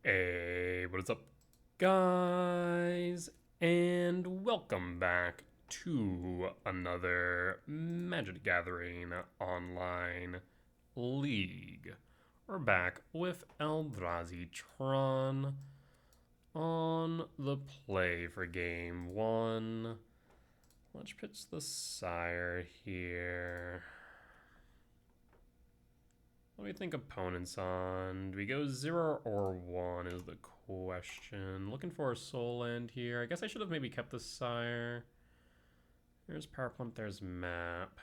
Hey, what is up, guys? And welcome back to another Magic the Gathering online league. We're back with Eldrazi Tron on the play for game one. Let's pitch the sire here. What do we think opponents on? Do we go 0 or 1 is the question. Looking for a soul land here. I guess I should have maybe kept the sire. There's power plant, there's map.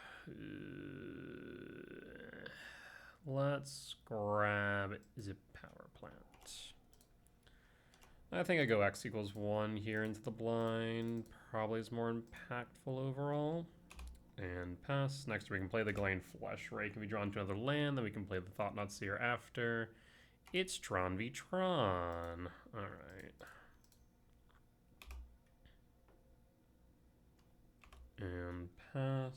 Let's grab the power plant. I think I go X equals 1 here into the blind. Probably is more impactful overall. And pass. Next we can play the Glane Flesh Ray. Can be drawn to another land, then we can play the Thought-Knot Seer after. It's Tron v Tron. Alright. And pass.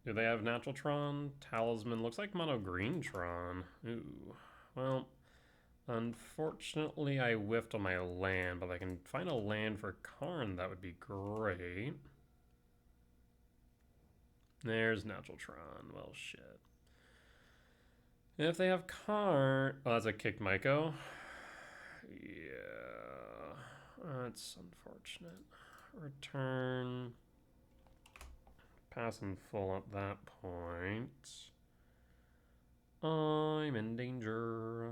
Do they have natural Tron? Talisman looks like mono green Tron. Ooh. Well, unfortunately I whiffed on my land, but if I can find a land for Karn, that would be great. There's natural Tron. Well, shit. If they have Karn... Oh, that's a kicked Myco. Yeah. That's unfortunate. Return. Pass in full at that point. I'm in danger.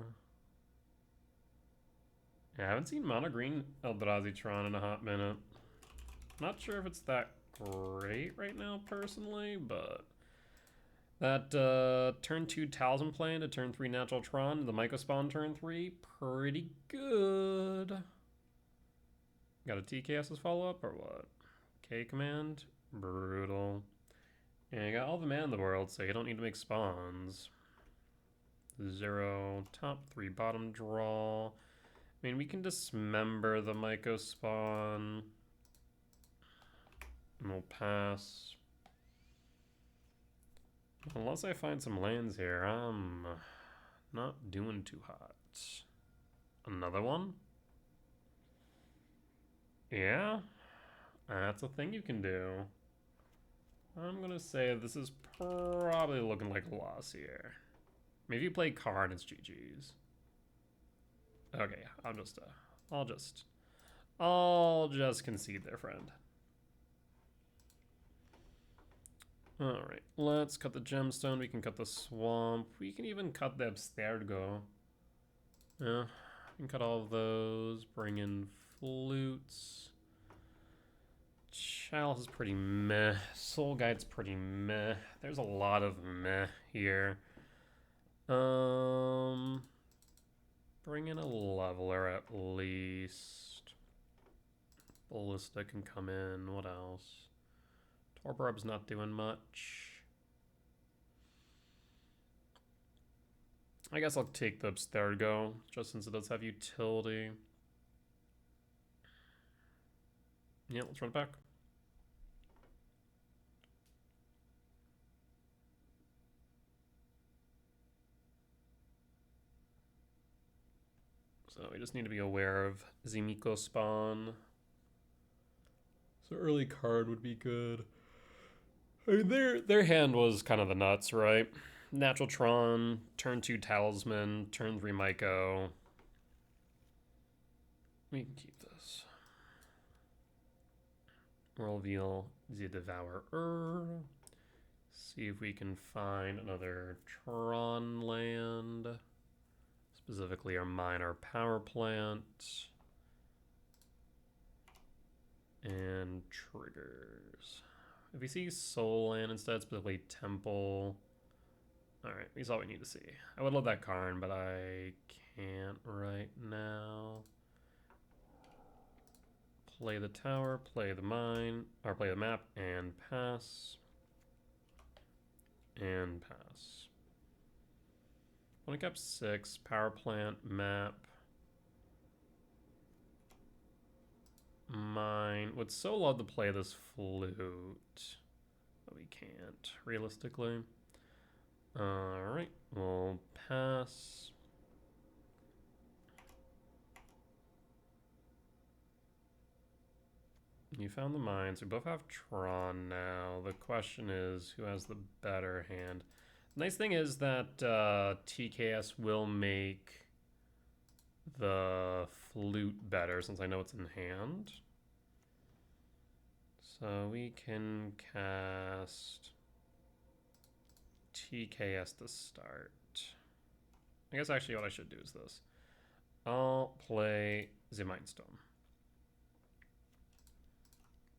Yeah, I haven't seen mono green Eldrazi Tron in a hot minute. Not sure if it's that great right now, personally, but that turn 2 Talisman play into turn 3 Natural Tron, the Myco spawn turn 3, pretty good. Got a TKS's follow-up, or what? K command, brutal. And you got all the mana in the world, so you don't need to make spawns. 0, top 3, bottom draw. I mean, we can dismember the Myco spawn. And we'll pass. Unless I find some lands here, I'm not doing too hot. Another one? Yeah, that's a thing you can do. I'm gonna say this is probably looking like a loss here. Maybe you play Karn, it's GG's. Okay, I'll just concede there, friend. Alright, let's cut the gemstone. We can cut the swamp. We can even cut the Abstergo. Yeah, we can cut all of those. Bring in flutes. Chalice is pretty meh. Soul Guide's pretty meh. There's a lot of meh here. Bring in a leveler at least. Ballista can come in. What else? Torbarub's not doing much. I guess I'll take the Abstergo, just since it does have utility. Yeah, let's run it back. So we just need to be aware of Zimiko spawn. So early card would be good. I mean, their hand was kind of the nuts, right? Natural Tron, turn 2 Talisman, turn 3 Myco. We can keep this. We'll reveal the Devourer. See if we can find another Tron land. Specifically our minor power plant. And triggers. If we see Soul Land instead, specifically Temple. Alright, we saw what we need to see. I would love that Karn, but I can't right now. Play the tower, play the mine, or play the map, and pass. And pass. One cap 6, power plant, map. Mine. Would so love to play this flute, but we can't, realistically. Alright, we'll pass. You found the mines. We both have Tron now. The question is, who has the better hand? The nice thing is that TKS will make the flute better since I know it's in hand. So we can cast TKS to start. I guess actually what I should do is this. I'll play the Mindstone.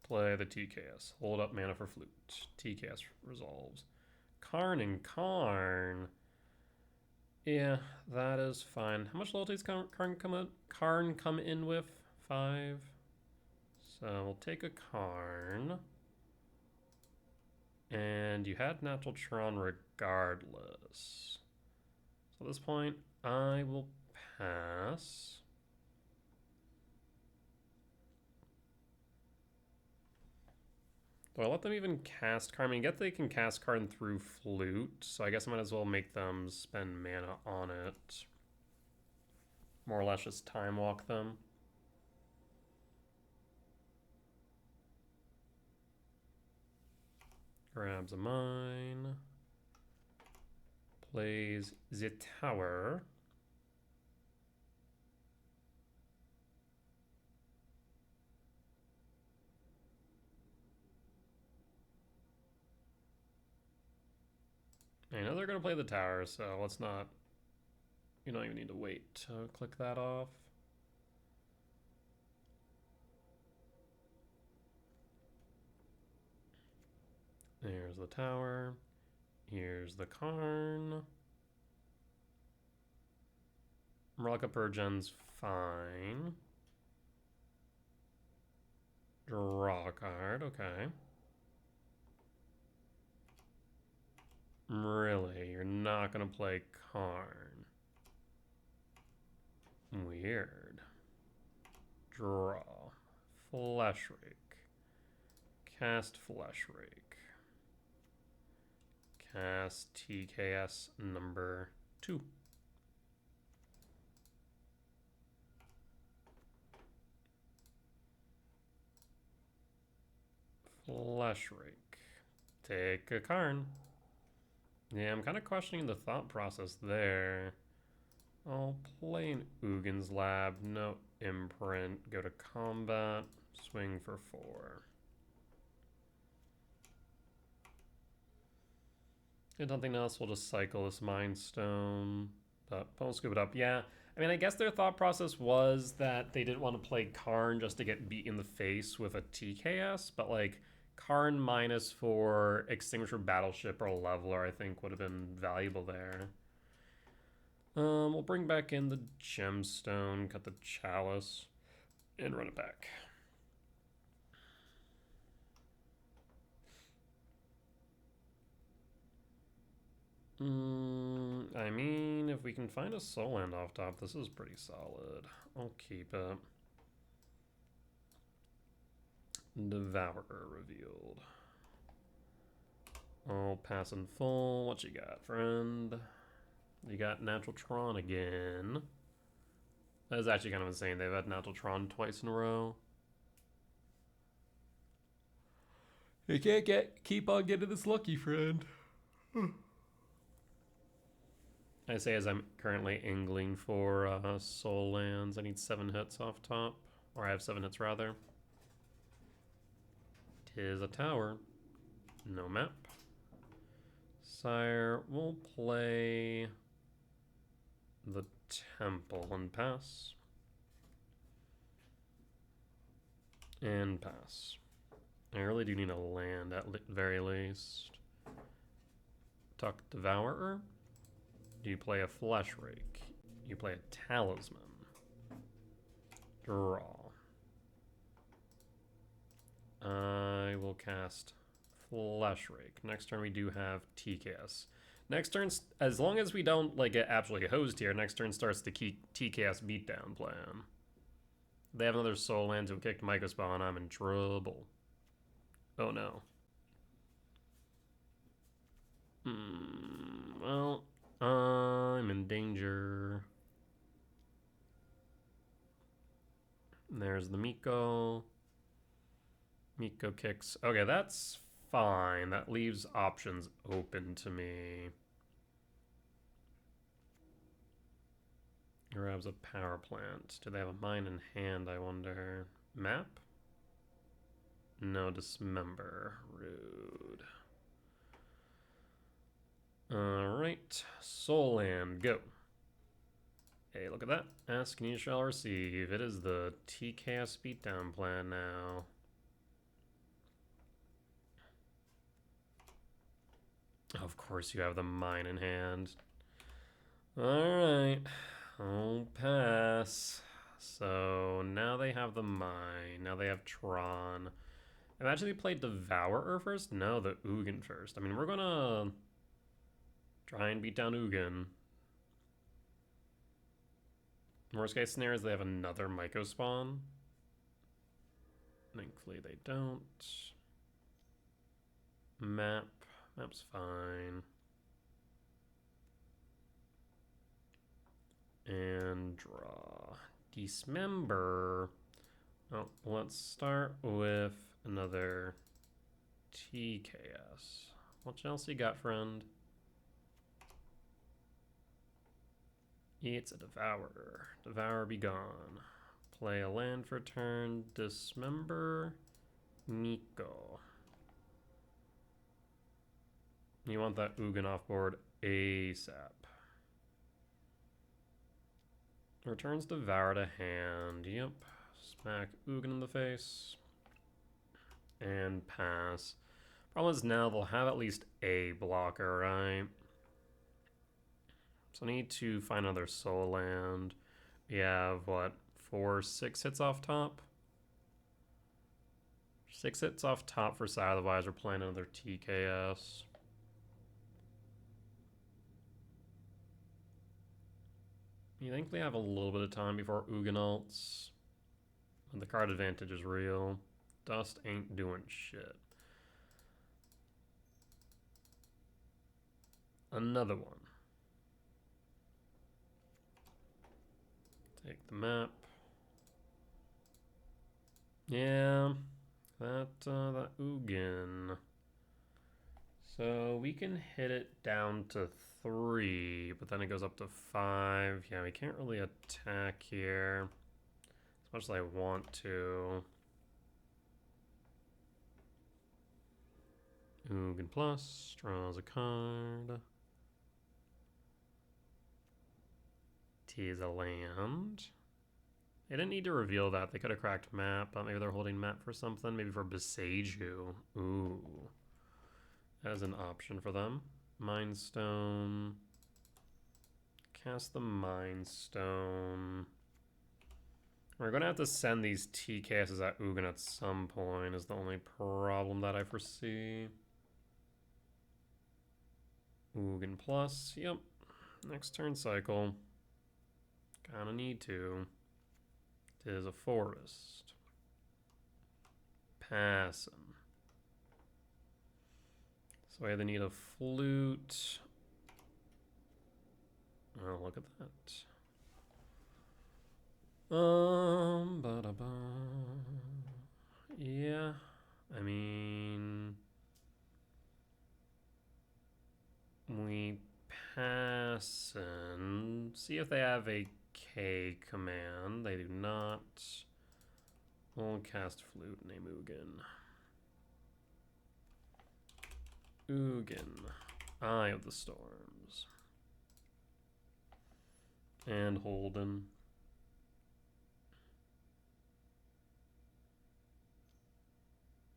Play the TKS. Hold up mana for flute. TKS resolves. Karn and Karn. Yeah, that is fine. How much loyalty does Karn come in with? 5. So we'll take a Karn. And you had Natural Tron regardless. So at this point, I will pass. Do I let them even cast Karn? I mean, I guess they can cast Karn through Flute, so I guess I might as well make them spend mana on it. More or less just time walk them. Grabs a mine. Plays the tower. I know they're going to play the tower, so let's not... You don't even need to wait to click that off. There's the tower. Here's the Karn. Relic of Purgen's fine. Draw a card, okay. Really? You're not gonna play Karn? Weird. Draw. Flesh Rake. Cast Flesh Rake. Cast TKS number 2. Flesh Rake. Take a Karn. Yeah, I'm kind of questioning the thought process there. I'll play an Ugin's Lab, no imprint, go to combat, swing for 4. If nothing else, we'll just cycle this Mind Stone. But we'll scoop it up. Yeah, I mean, I guess their thought process was that they didn't want to play Karn just to get beat in the face with a TKS, but like Karn minus for Extinguisher Battleship or Leveler, I think would have been valuable there. We'll bring back in the Gemstone, cut the Chalice, and run it back. I mean, if we can find a Soul Land off top, this is pretty solid. I'll keep it. Devourer revealed. I'll pass in full. What you got, friend? You got Natural Tron again. That is actually kind of insane. They've had Natural Tron twice in a row. You can't keep on getting this lucky, friend. I say as I'm currently angling for soul lands. I need 7 hits off top. Or I have 7 hits rather. Tis a tower. No map. Sire, we'll play the temple and pass. And pass. I really do need a land at very least. Tuck Devourer. Do you play a Flesh Rake? You play a Talisman. Draw. I will cast Flesh Rake. Next turn we do have TKS. Next turn, as long as we don't like get absolutely hosed here, next turn starts the TKS beatdown plan. They have another Soul Land who kicked Mycospell and I'm in trouble. Oh no. Well, I'm in danger. There's the Miko. Miko kicks. Okay, that's fine. That leaves options open to me. Grabs a power plant. Do they have a mine in hand, I wonder? Map? No, dismember. Rude. Alright. Soul Land, go. Hey, look at that. Ask and you shall receive. It is the TKS beatdown plan now. Of course you have the mine in hand. Alright. I'll pass. So now they have the mine. Now they have Tron. Imagine they played Devourer first? No, the Ugin first. I mean, we're gonna try and beat down Ugin. Worst case scenario is they have another Myco spawn. Thankfully they don't. Map's fine. And draw. Dismember. Oh, let's start with another TKS. What Chelsea got, friend? It's a Devourer. Devourer be gone. Play a land for turn. Dismember. Miko. You want that Ugin off board ASAP. Returns Devour to hand. Yep. Smack Ugin in the face. And pass. Problem is now they'll have at least a blocker, right? So I need to find another soul land. We have, what, 6 hits off top? 6 hits off top for side, otherwise we're playing another TKS. You think they have a little bit of time before Ugin ults? But the card advantage is real. Dust ain't doing shit. Another one. Take the map. Yeah, that Ugin. So we can hit it down to 3, but then it goes up to 5. Yeah, we can't really attack here as much as I want to. Ugin plus, draws a card. Tease a land. They didn't need to reveal that. They could have cracked map. Maybe they're holding map for something. Maybe for Beseiju. Ooh. That is an option for them. Mind Stone. Cast the Mind Stone. We're going to have to send these TKSs at Ugin at some point is the only problem that I foresee. Ugin plus. Yep. Next turn cycle. Kinda need to. It is a forest. Passing. So I either need a flute. Oh, look at that. Ba-da-ba. Yeah, I mean, we pass and see if they have a K command. They do not. We'll cast flute, name Ugin. Ugin, Eye of the Storms. And Holden.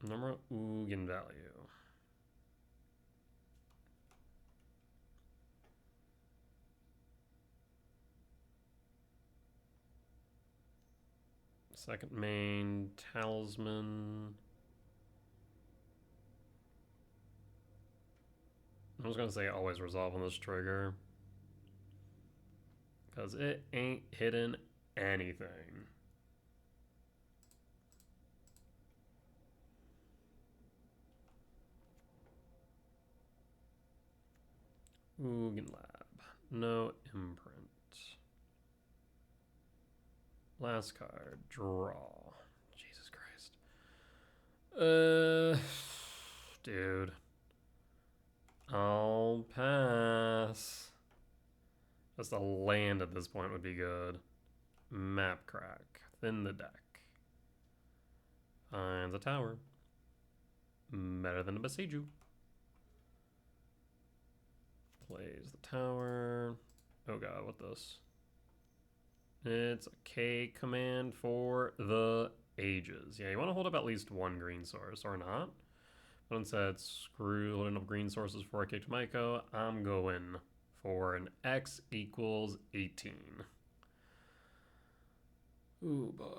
Number of Ugin value. Second main, Talisman. I was gonna say always resolve on this trigger. Because it ain't hitting anything. Ugin Lab. No imprint. Last card. Draw. Jesus Christ. Dude. I'll pass. Just a land at this point would be good. Map crack. Thin the deck. Finds a tower. Better than a Besiege. Plays the tower. Oh god, what this? It's a K command for the ages. Yeah, you want to hold up at least one green source, or not. But instead, screw holding up green sources for a K to Maiko. I'm going for an X equals 18. Ooh boy.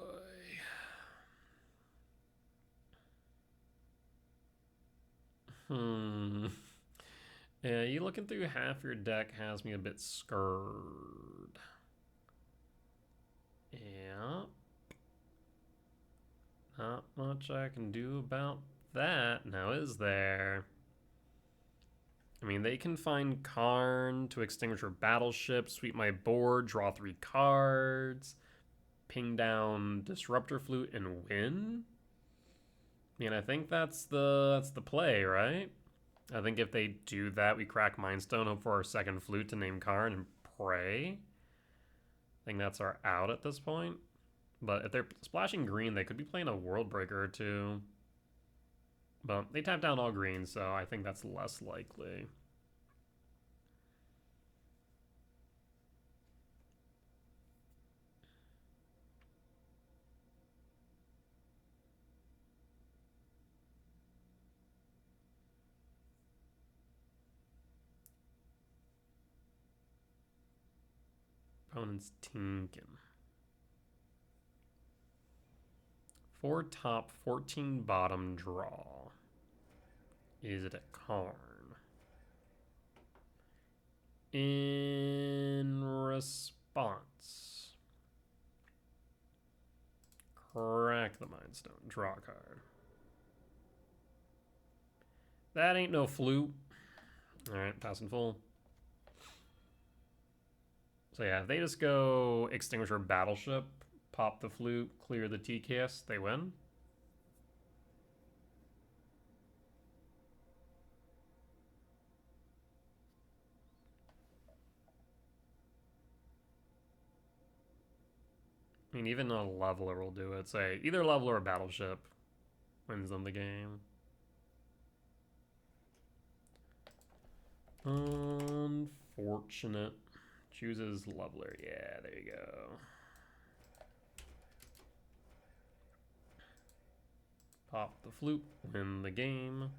Yeah, you looking through half your deck has me a bit scared. Yeah. Not much I can do about that. Now, is there? I mean, they can find Karn to extinguish her battleship, sweep my board, draw 3 cards, ping down Disruptor Flute, and win? I mean, I think that's the play, right? I think if they do that, we crack Mindstone, hope for our second flute to name Karn, and pray. I think that's our out at this point. But if they're splashing green, they could be playing a World Breaker or two. But they tap down all green, so I think that's less likely. Opponent's tinking. 4 top, 14 bottom draw. Is it a Karn? In response, crack the Mindstone, draw a card. That ain't no flute. Alright, passing full. So yeah, if they just go Extinguisher Battleship, pop the flute, clear the TKS, they win. I mean, even a leveler will do it. Say, either leveler or battleship wins them the game. Unfortunate. Chooses leveler. Yeah, there you go. Pop the flute, win the game.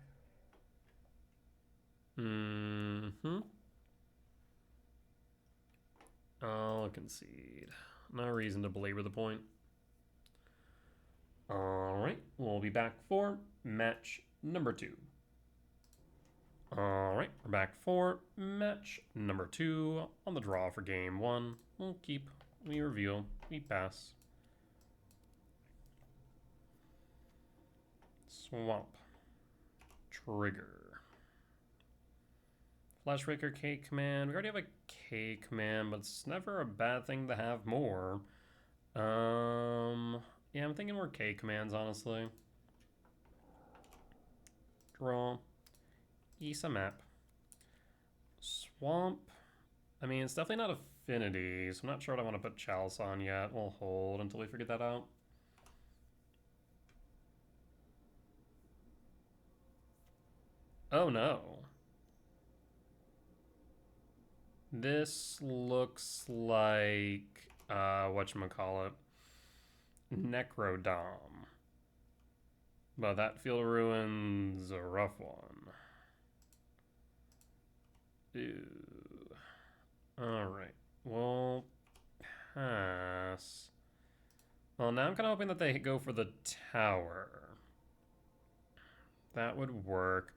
I'll concede. No reason to belabor the point. Alright, we'll be back for match number 2. Alright, we're back for match number 2 on the draw for game 1. We'll keep, we reveal, we pass. Swamp. Trigger. Flashbreaker K command. We already have a K command, but it's never a bad thing to have more. Yeah, I'm thinking more K commands, honestly. Draw. Issa map. Swamp. I mean, it's definitely not Affinity, so I'm not sure what I want to put Chalice on yet. We'll hold until we figure that out. Oh no. This looks like, whatchamacallit, Necrodom. But that field ruin's a rough one. Ew. Alright, we'll pass. Well, now I'm kind of hoping that they go for the tower. That would work.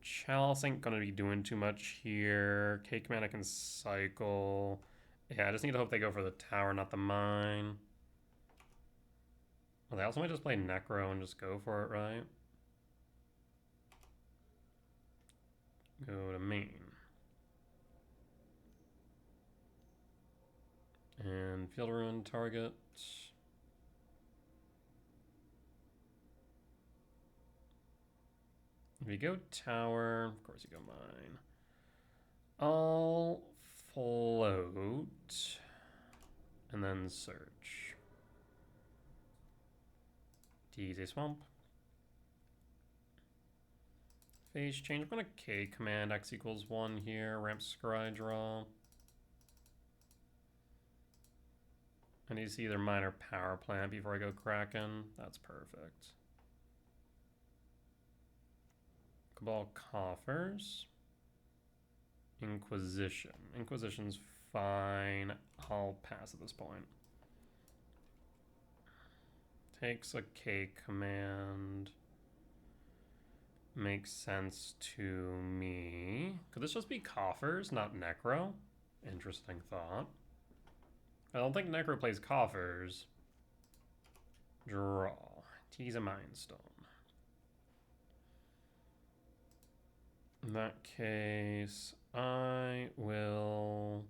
Chalice ain't gonna be doing too much here. K command I can cycle. Yeah, I just need to hope they go for the tower, not the mine. Well, they also might just play Necro and just go for it, right? Go to main. And field ruin target. If you go tower, of course you go mine. I'll float and then search. Tease a swamp. Phase change. I'm gonna K command X equals 1 here. Ramp scry draw. I need to see either mine or power plant before I go Kraken. That's perfect. Cabal Coffers. Inquisition. Inquisition's fine. I'll pass at this point. Takes a K command. Makes sense to me. Could this just be Coffers, not Necro? Interesting thought. I don't think Necro plays Coffers. Draw. Tease a Mind Stone. In that case, I will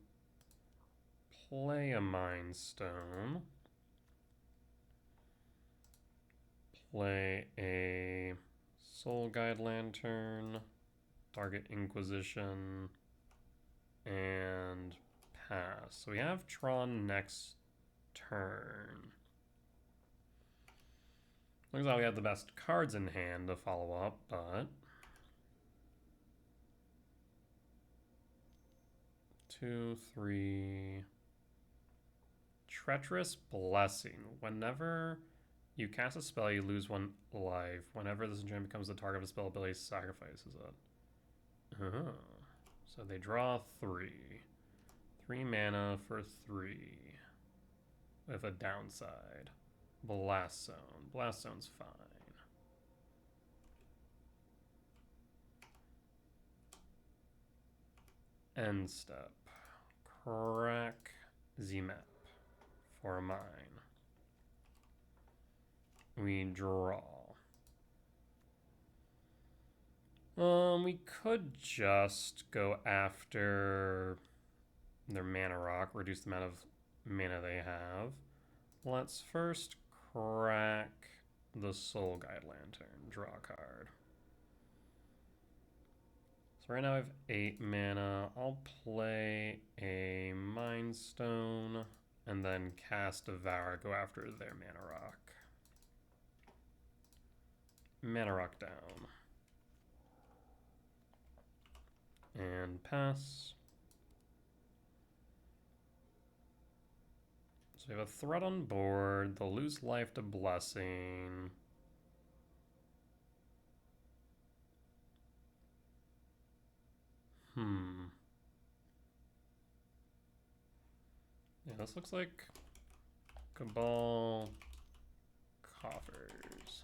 play a Mind Stone. Play a Soul Guide Lantern. Target Inquisition. And pass. So we have Tron next turn. Looks like we have the best cards in hand to follow up, but 2, 3. Treacherous Blessing. Whenever you cast a spell, you lose 1 life. Whenever this enchantment becomes the target of a spell ability, sacrifices it. So they draw 3. 3 mana for 3. With a downside. Blast Zone. Blast Zone's fine. End step. Crack Z-Map for mine. We draw. We could just go after their mana rock, reduce the amount of mana they have. Let's first crack the Soul Guide Lantern. Draw a card. So right now I have 8 mana. I'll play a Mind Stone and then cast Devour, go after their mana rock. Mana rock down. And pass. So we have a threat on board. They'll lose life to Blessing. Yeah, this looks like Cabal Coffers.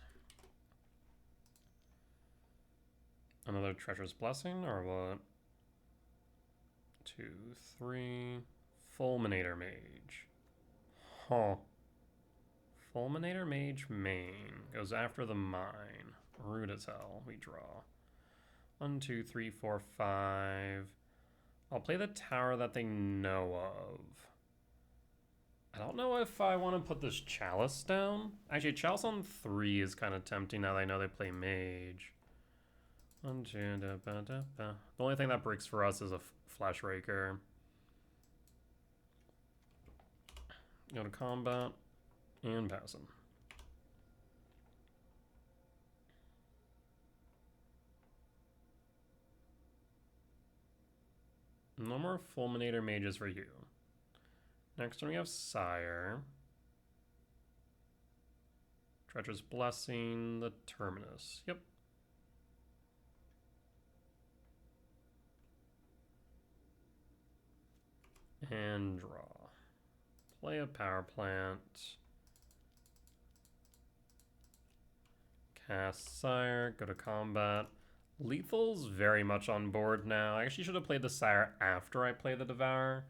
Another Treacherous Blessing, or what? 2, 3. Fulminator Mage. Huh. Fulminator Mage main. Goes after the mine. Rude as hell. We draw. 1, 2, 3, 4, 5. I'll play the tower that they know of. I don't know if I want to put this Chalice down. Actually, Chalice on 3 is kind of tempting now that I know they play Mage. 1, 2, da, ba, da, ba. The only thing that breaks for us is a Flash Raker. Go to combat and pass him. No more Fulminator Mages for you. Next one we have Sire. Treacherous Blessing, the Terminus. Yep. And draw. Play a power plant. Cast Sire, go to combat. Lethal's very much on board now. I actually should have played the Sire after I played the Devour.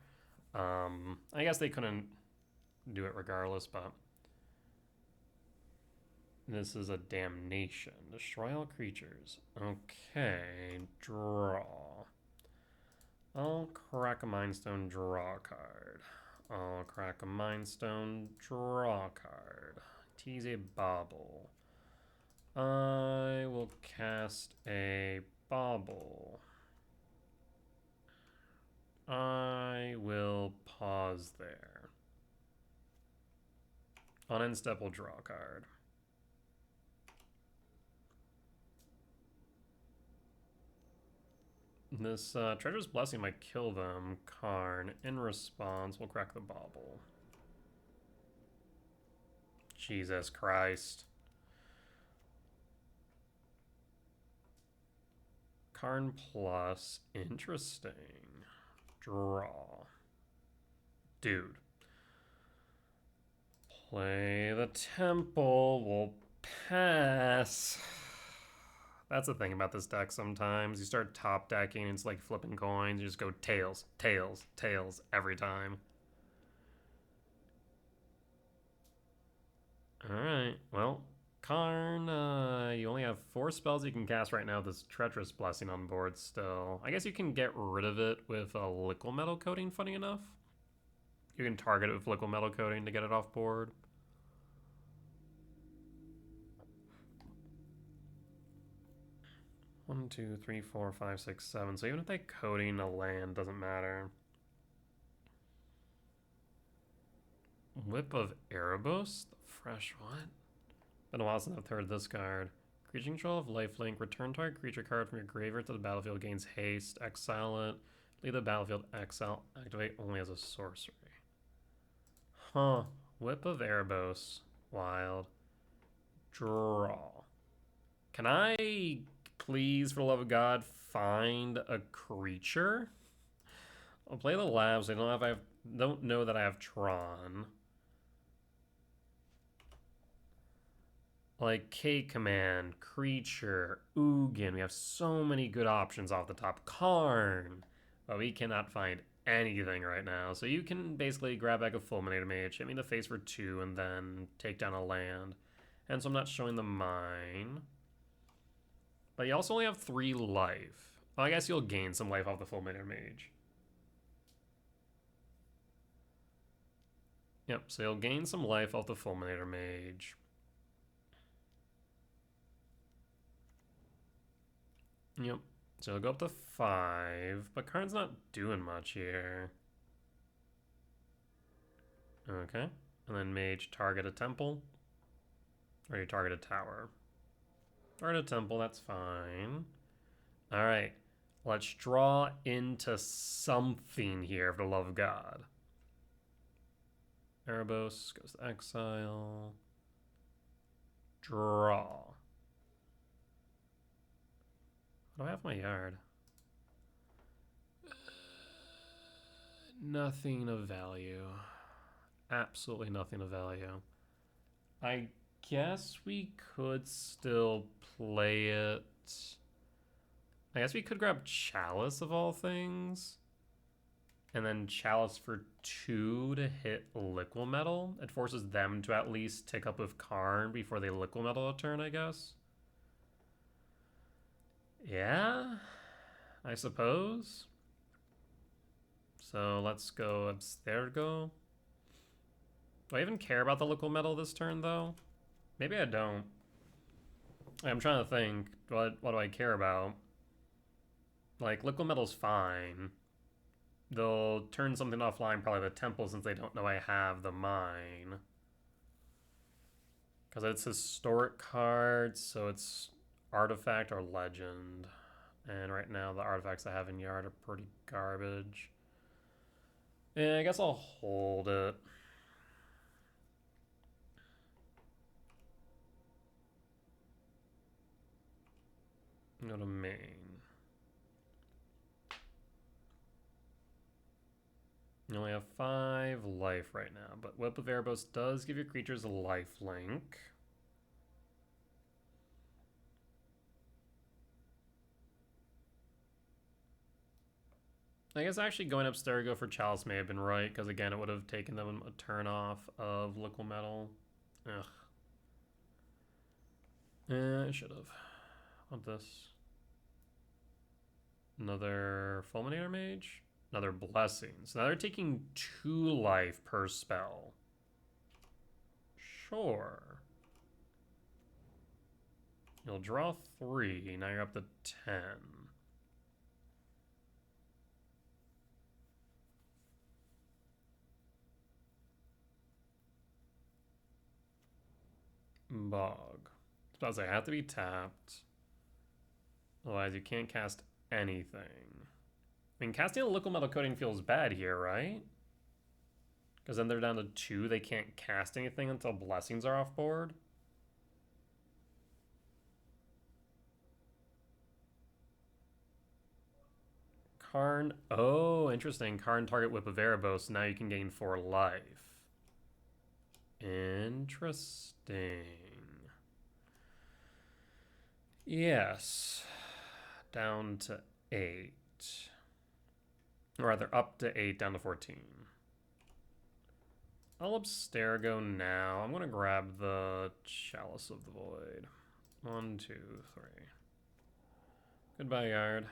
I guess they couldn't do it regardless, but this is a damnation. Destroy all creatures. Okay, draw. I'll crack a Mind Stone, draw a card. I'll crack a Mind Stone, draw a card. Tease a Bauble. I will cast a bauble. I will pause there. On end step, we'll draw a card. This Treacherous Blessing might kill them. Karn. In response, we'll crack the bauble. Jesus Christ. Karn plus. Interesting. Draw. Dude. Play the temple. We'll pass. That's the thing about this deck sometimes. You start top decking, it's like flipping coins. You just go tails, tails, tails every time. Alright, well, Karn, you only have 4 spells you can cast right now with this Treacherous Blessing on board still. I guess you can get rid of it with a Liquid Metal Coating, funny enough. You can target it with Liquid Metal Coating to get it off board. One, two, three, four, five, six, seven. So even if they coating a land, doesn't matter. Whip of Erebos? The fresh what? Been a while since I've heard this card. Creature control of lifelink. Return target creature card from your graveyard to the battlefield. Gains haste. Exile it. Leave the battlefield. Exile. Activate only as a sorcery. Huh. Whip of Erebos. Wild. Draw. Can I, please, for the love of God, find a creature? I'll play the labs. I don't know that I have Tron. Like K-Command, Creature, Ugin. We have so many good options off the top. Karn. But we cannot find anything right now. So you can basically grab back a Fulminator Mage, hit me in the face for 2, and then take down a land. And so I'm not showing the mine. But you also only have 3 life. Well, I guess you'll gain some life off the Fulminator Mage. Yep, so you'll gain some life off the Fulminator Mage. Yep, so you'll go up to 5, but Karn's not doing much here. Okay, and then Mage target a temple. Or you target a tower. Target a temple, that's fine. Alright, let's draw into something here, for the love of God. Erebos goes to exile. Draw. What do I have in my yard? Nothing of value. Absolutely nothing of value. I guess we could still play it. I guess we could grab Chalice of all things. And then Chalice for 2 to hit Liquid Metal. It forces them to at least tick up with Karn before they Liquid Metal a turn, I guess. Yeah, I suppose. So let's go Abstergo. Do I even care about the Liquid Metal this turn, though? Maybe I don't. I'm trying to think. What do I care about? Like, Liquid Metal's fine. They'll turn something offline, probably the temple, since they don't know I have the mine. Because it's historic cards, so it's artifact or legend. And right now the artifacts I have in yard are pretty garbage. Yeah, I guess I'll hold it. Go to main. You only have 5 life right now, but Whip of Erebos does give your creatures a life link. I guess actually going Abstergo for Chalice may have been right, because again, it would have taken them a turn off of Liquid Metal. Ugh. I should have. Want this? Another Fulminator Mage? Another Blessing. So now they're taking 2 life per spell. Sure. You'll draw 3. Now you're up to 10. Bog. I was about to say, I have to be tapped. Otherwise, you can't cast anything. I mean, casting a liquid metal coating feels bad here, right? Because then they're down to 2. They can't cast anything until blessings are off board. Karn. Oh, interesting. Karn target Whip of Erebos. Now you can gain 4 life. Interesting. Yes. Down to 8. Or rather, up to 8, down to 14. I'll Abstergo now. I'm going to grab the Chalice of the Void. 1, 2, 3. Goodbye, Yard.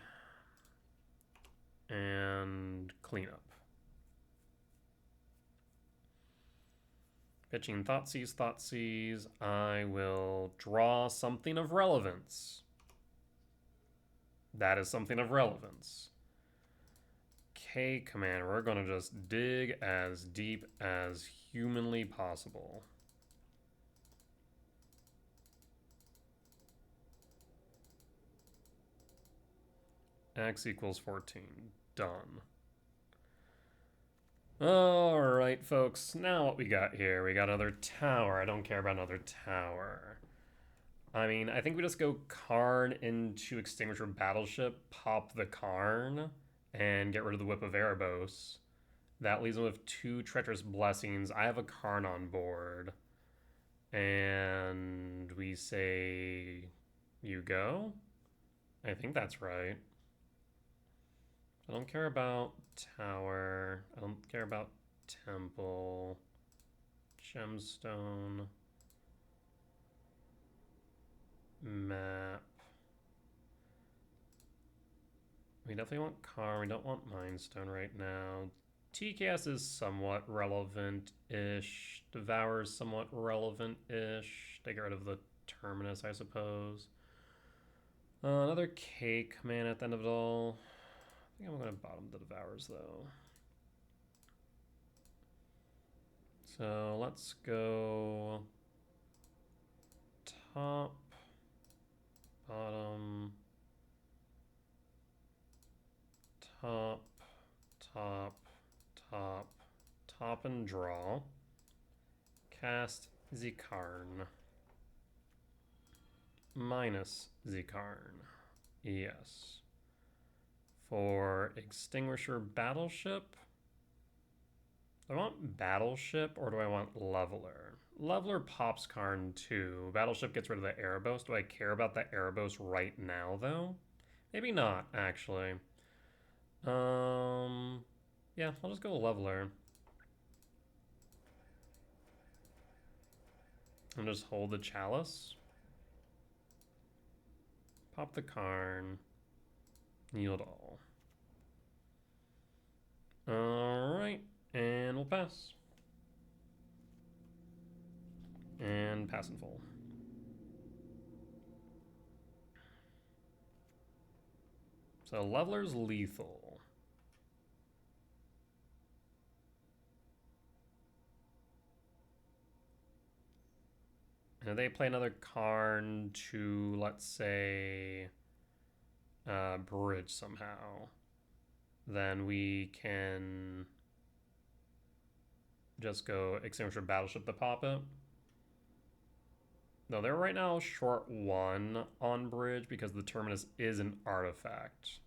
And cleanup. Pitching Thoughtseize. I will draw something of relevance. That is something of relevance. K command. We're going to just dig as deep as humanly possible. X equals 14. Done. Alright, folks. Now what we got here? We got another tower. I don't care about another tower. I mean, I think we just go Karn into Extinguisher Battleship, pop the Karn, and get rid of the Whip of Erebos. That leaves them with 2 Treacherous Blessings. I have a Karn on board. And we say, you go? I think that's right. I don't care about tower. I don't care about temple. Gemstone. Map. We definitely want Karn. We don't want Mindstone right now. TKS is somewhat relevant-ish. Devour is somewhat relevant-ish. They get rid of the Terminus, I suppose. Another K command at the end of it all. I think I'm going to bottom the Devours, though. So let's go top, bottom, top, top, top, top and draw. Cast Karn. Minus Karn. Yes. For Extinguisher Battleship. Do I want Battleship or do I want Leveler? Leveler pops Karn too. Battleship gets rid of the Erebos. Do I care about the Erebos right now though? Maybe not, actually. Yeah, I'll just go Leveler. And just hold the Chalice. Pop the Karn. Yield all. Alright, and we'll pass. And pass and full. So Leveler's lethal. And they play another Karn to, let's say, bridge somehow. Then we can just go Extinguisher Battleship to pop it. No, they're right now short 1 on bridge because the Terminus is an artifact.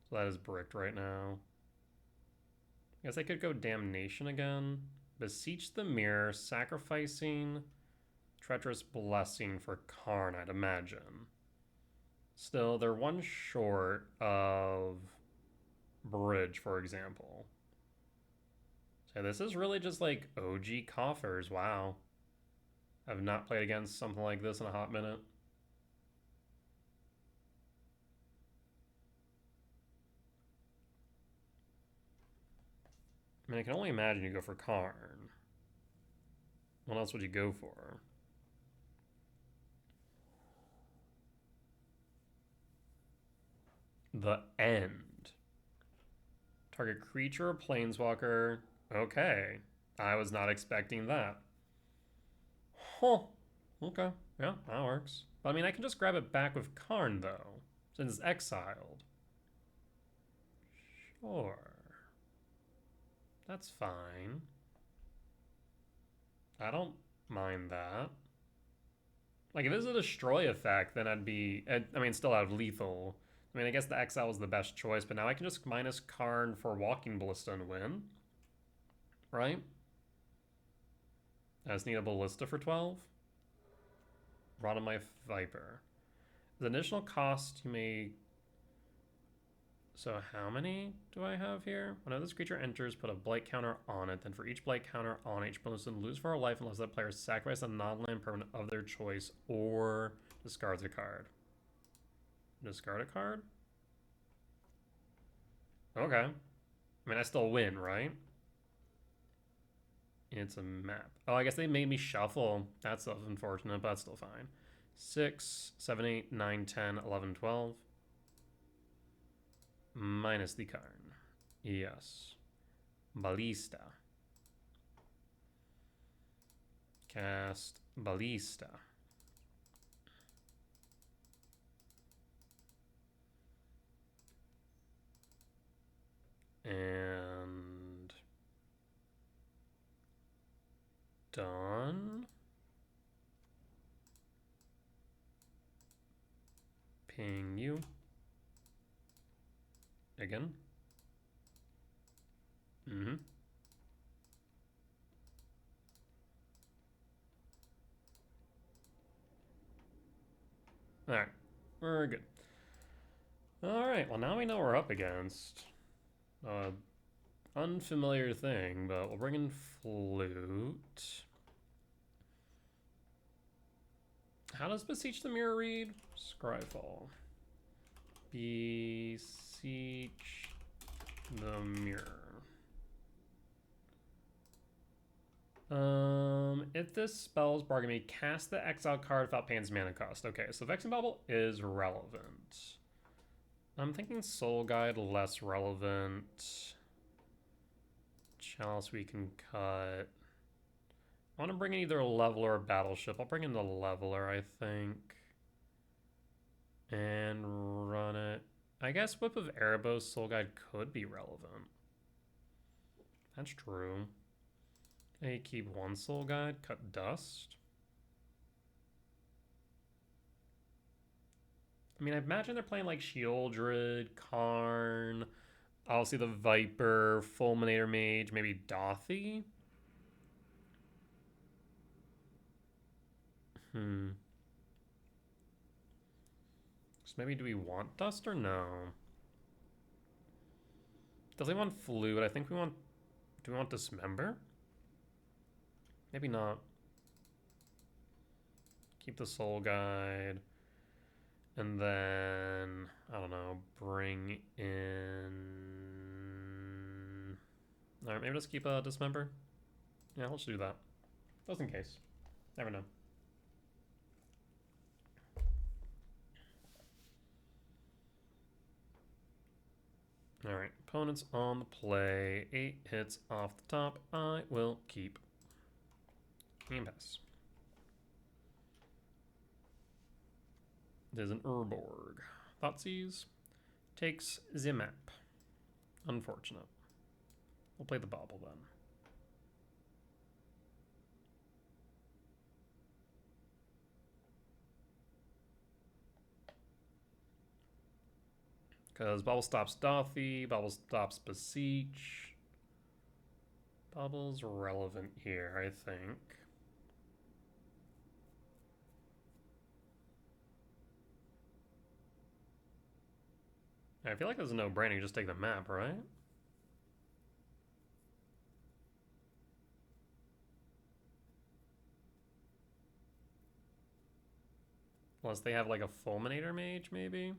So that is bricked right now. I guess I could go Damnation again. Beseech the Mirror, sacrificing Treacherous Blessing for Karn, I'd imagine. Still, they're 1 short of bridge, for example. So this is really just like OG Coffers. Wow. I've not played against something like this in a hot minute. I mean, I can only imagine you go for Karn. What else would you go for? the end. Target creature or planeswalker. Okay. I was not expecting that. Huh. Okay. Yeah, that works. But I mean, I can just grab it back with Karn, though, since it's exiled. Sure. That's fine. I don't mind that. Like, if it was a destroy effect, then I'd be... I mean, still out of lethal. I mean, I guess the exile was the best choice, but now I can just minus Karn for Walking Ballista and win. Right? I just need a Ballista for 12. Run on my Viper. The additional cost you may... So how many do I have here? Whenever this creature enters, put a blight counter on it. Then for each blight counter on each person, lose 4 life unless that player sacrifices a non-land permanent of their choice or discards a card. Discard a card? Okay. I mean, I still win, right? It's a map. Oh, I guess they made me shuffle. That's unfortunate, but that's still fine. 6, 7, 8, 9, 10, 11, 12. Minus the Karn. Yes. Ballista. Cast Ballista. And... done. Ping you. Again. Mm-hmm. Alright. We're good. Alright, well now we know we're up against. Unfamiliar thing, but we'll bring in Flute. How does Beseech the Mirror read? Scryfall. Beseech the Mirror. If this spell's bargain me, cast the exile card without paying its mana cost. Okay, so Vexing Bauble is relevant. I'm thinking Soul Guide less relevant. Chalice we can cut. I want to bring in either a Leveler or a Battleship. I'll bring in the Leveler, I think. And run it. I guess Whip of Erebos Soul Guide could be relevant. That's true. Hey, keep one Soul Guide, cut Dust. I mean, I imagine they're playing like Shieldred, Karn, obviously the Viper, Fulminator Mage, maybe Dothy. So maybe do we want Dust or no? Does he want Flute? I think we want... Do we want Dismember? Maybe not. Keep the Soul Guide. And then, I don't know, bring in... Alright, maybe just keep a Dismember. Yeah, let's do that. Just in case. Never know. Alright, opponent's on the play. 8 hits off the top. I will keep. And pass. There's an Urborg. Thoughtseize takes the map. Unfortunate. We'll play the Bauble then. Because Bauble stops Dothy, Bauble stops Beseech. Bauble's relevant here, I think. I feel like there's a no-brainer. You just take the map, right? Unless they have like a Fulminator Mage, maybe?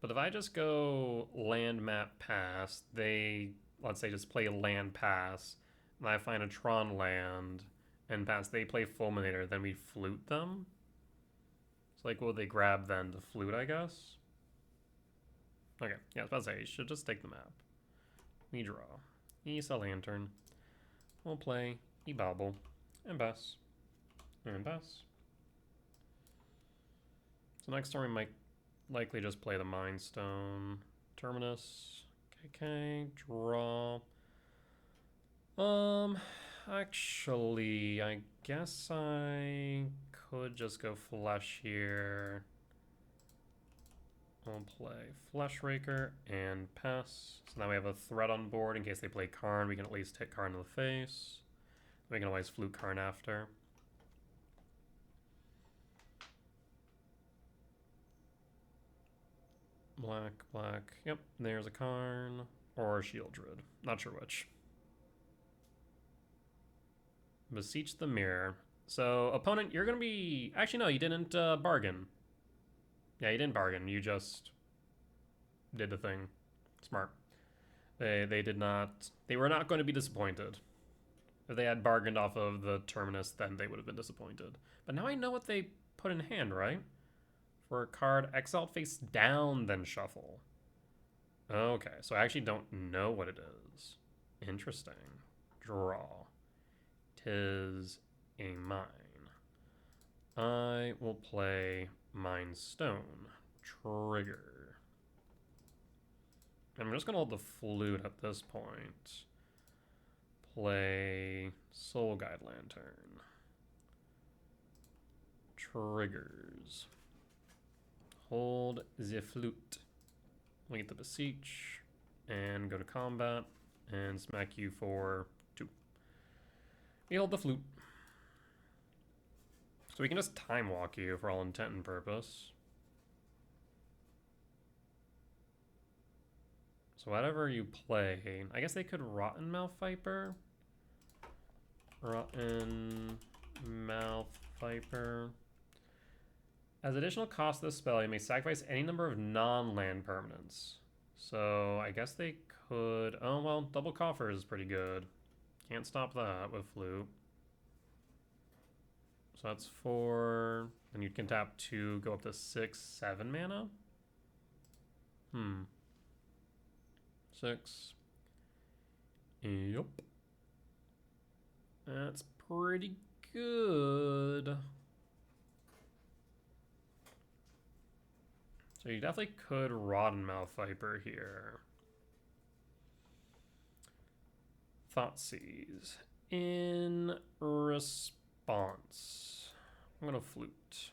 But if I just go land map pass, they, let's say, just play land pass, and I find a Tron land and pass, they play Fulminator, then we flute them? So like, what would they grab then? The flute, I guess? Okay, yeah, I was about to say, you should just take the map. We draw. He's a lantern. We'll play Ebobble. And pass. And pass. So next turn we might likely just play the Mind Stone. Terminus. KK. Draw. Actually, I guess I could just go Flesh here. We'll play Flesh Raker and pass. So now we have a threat on board in case they play Karn. We can at least hit Karn in the face. We can always flute Karn after. Black, black. Yep, there's a Karn. Or Shieldred. Not sure which. Beseech the Mirror. So, opponent, you're going to be... Actually, no, you didn't bargain. Yeah, you didn't bargain. You just did the thing. Smart. They did not... They were not going to be disappointed. If they had bargained off of the Terminus, then they would have been disappointed. But now I know what they put in hand, right? For a card, exile face down, then shuffle. Okay, so I actually don't know what it is. Interesting. Draw. 'Tis a mine. I will play Mind Stone. Trigger. I'm just going to hold the flute at this point. Play Soul Guide Lantern. Triggers. Hold the flute. We get the Beseech. And go to combat. And smack you for 2. We hold the flute. So we can just time walk you for all intent and purpose. So whatever you play, I guess they could Rotten Mouth Viper. Rotten Mouth Viper. As additional cost of the spell, you may sacrifice any number of non-land permanents. So I guess they could... Oh, well, double Coffers is pretty good. Can't stop that with Flute. So that's 4. And you can tap 2, go up to 6, 7 mana? 6. Yep. That's pretty good. So you definitely could Roddenmouth Viper here. Thoughtseize. In response, I'm gonna flute.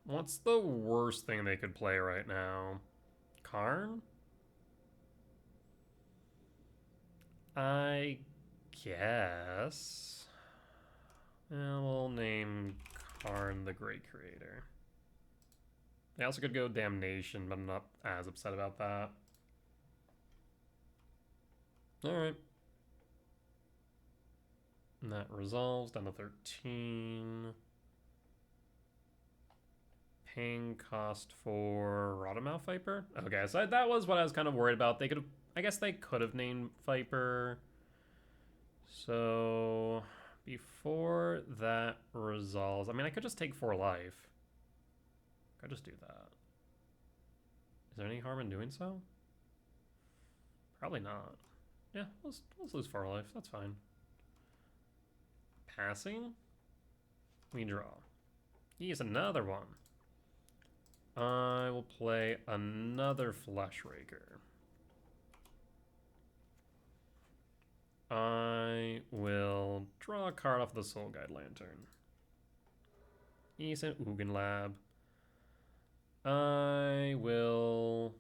What's the worst thing they could play right now? Karn? I guess. We'll name Karn the Great Creator. They also could go Damnation, but I'm not as upset about that. Alright. And that resolves down to 13. Paying cost for Roddenmouth Viper? Okay, so that was what I was kind of worried about. They could have, I guess they could have named Viper. So before that resolves, I mean, I could just take 4 life. I could just do that. Is there any harm in doing so? Probably not. Yeah, let's lose 4 life. That's fine. Passing. We draw. He's another one. I will play another Flesh Raker. I will draw a card off the Soul Guide Lantern. He's an Ugin Lab. I will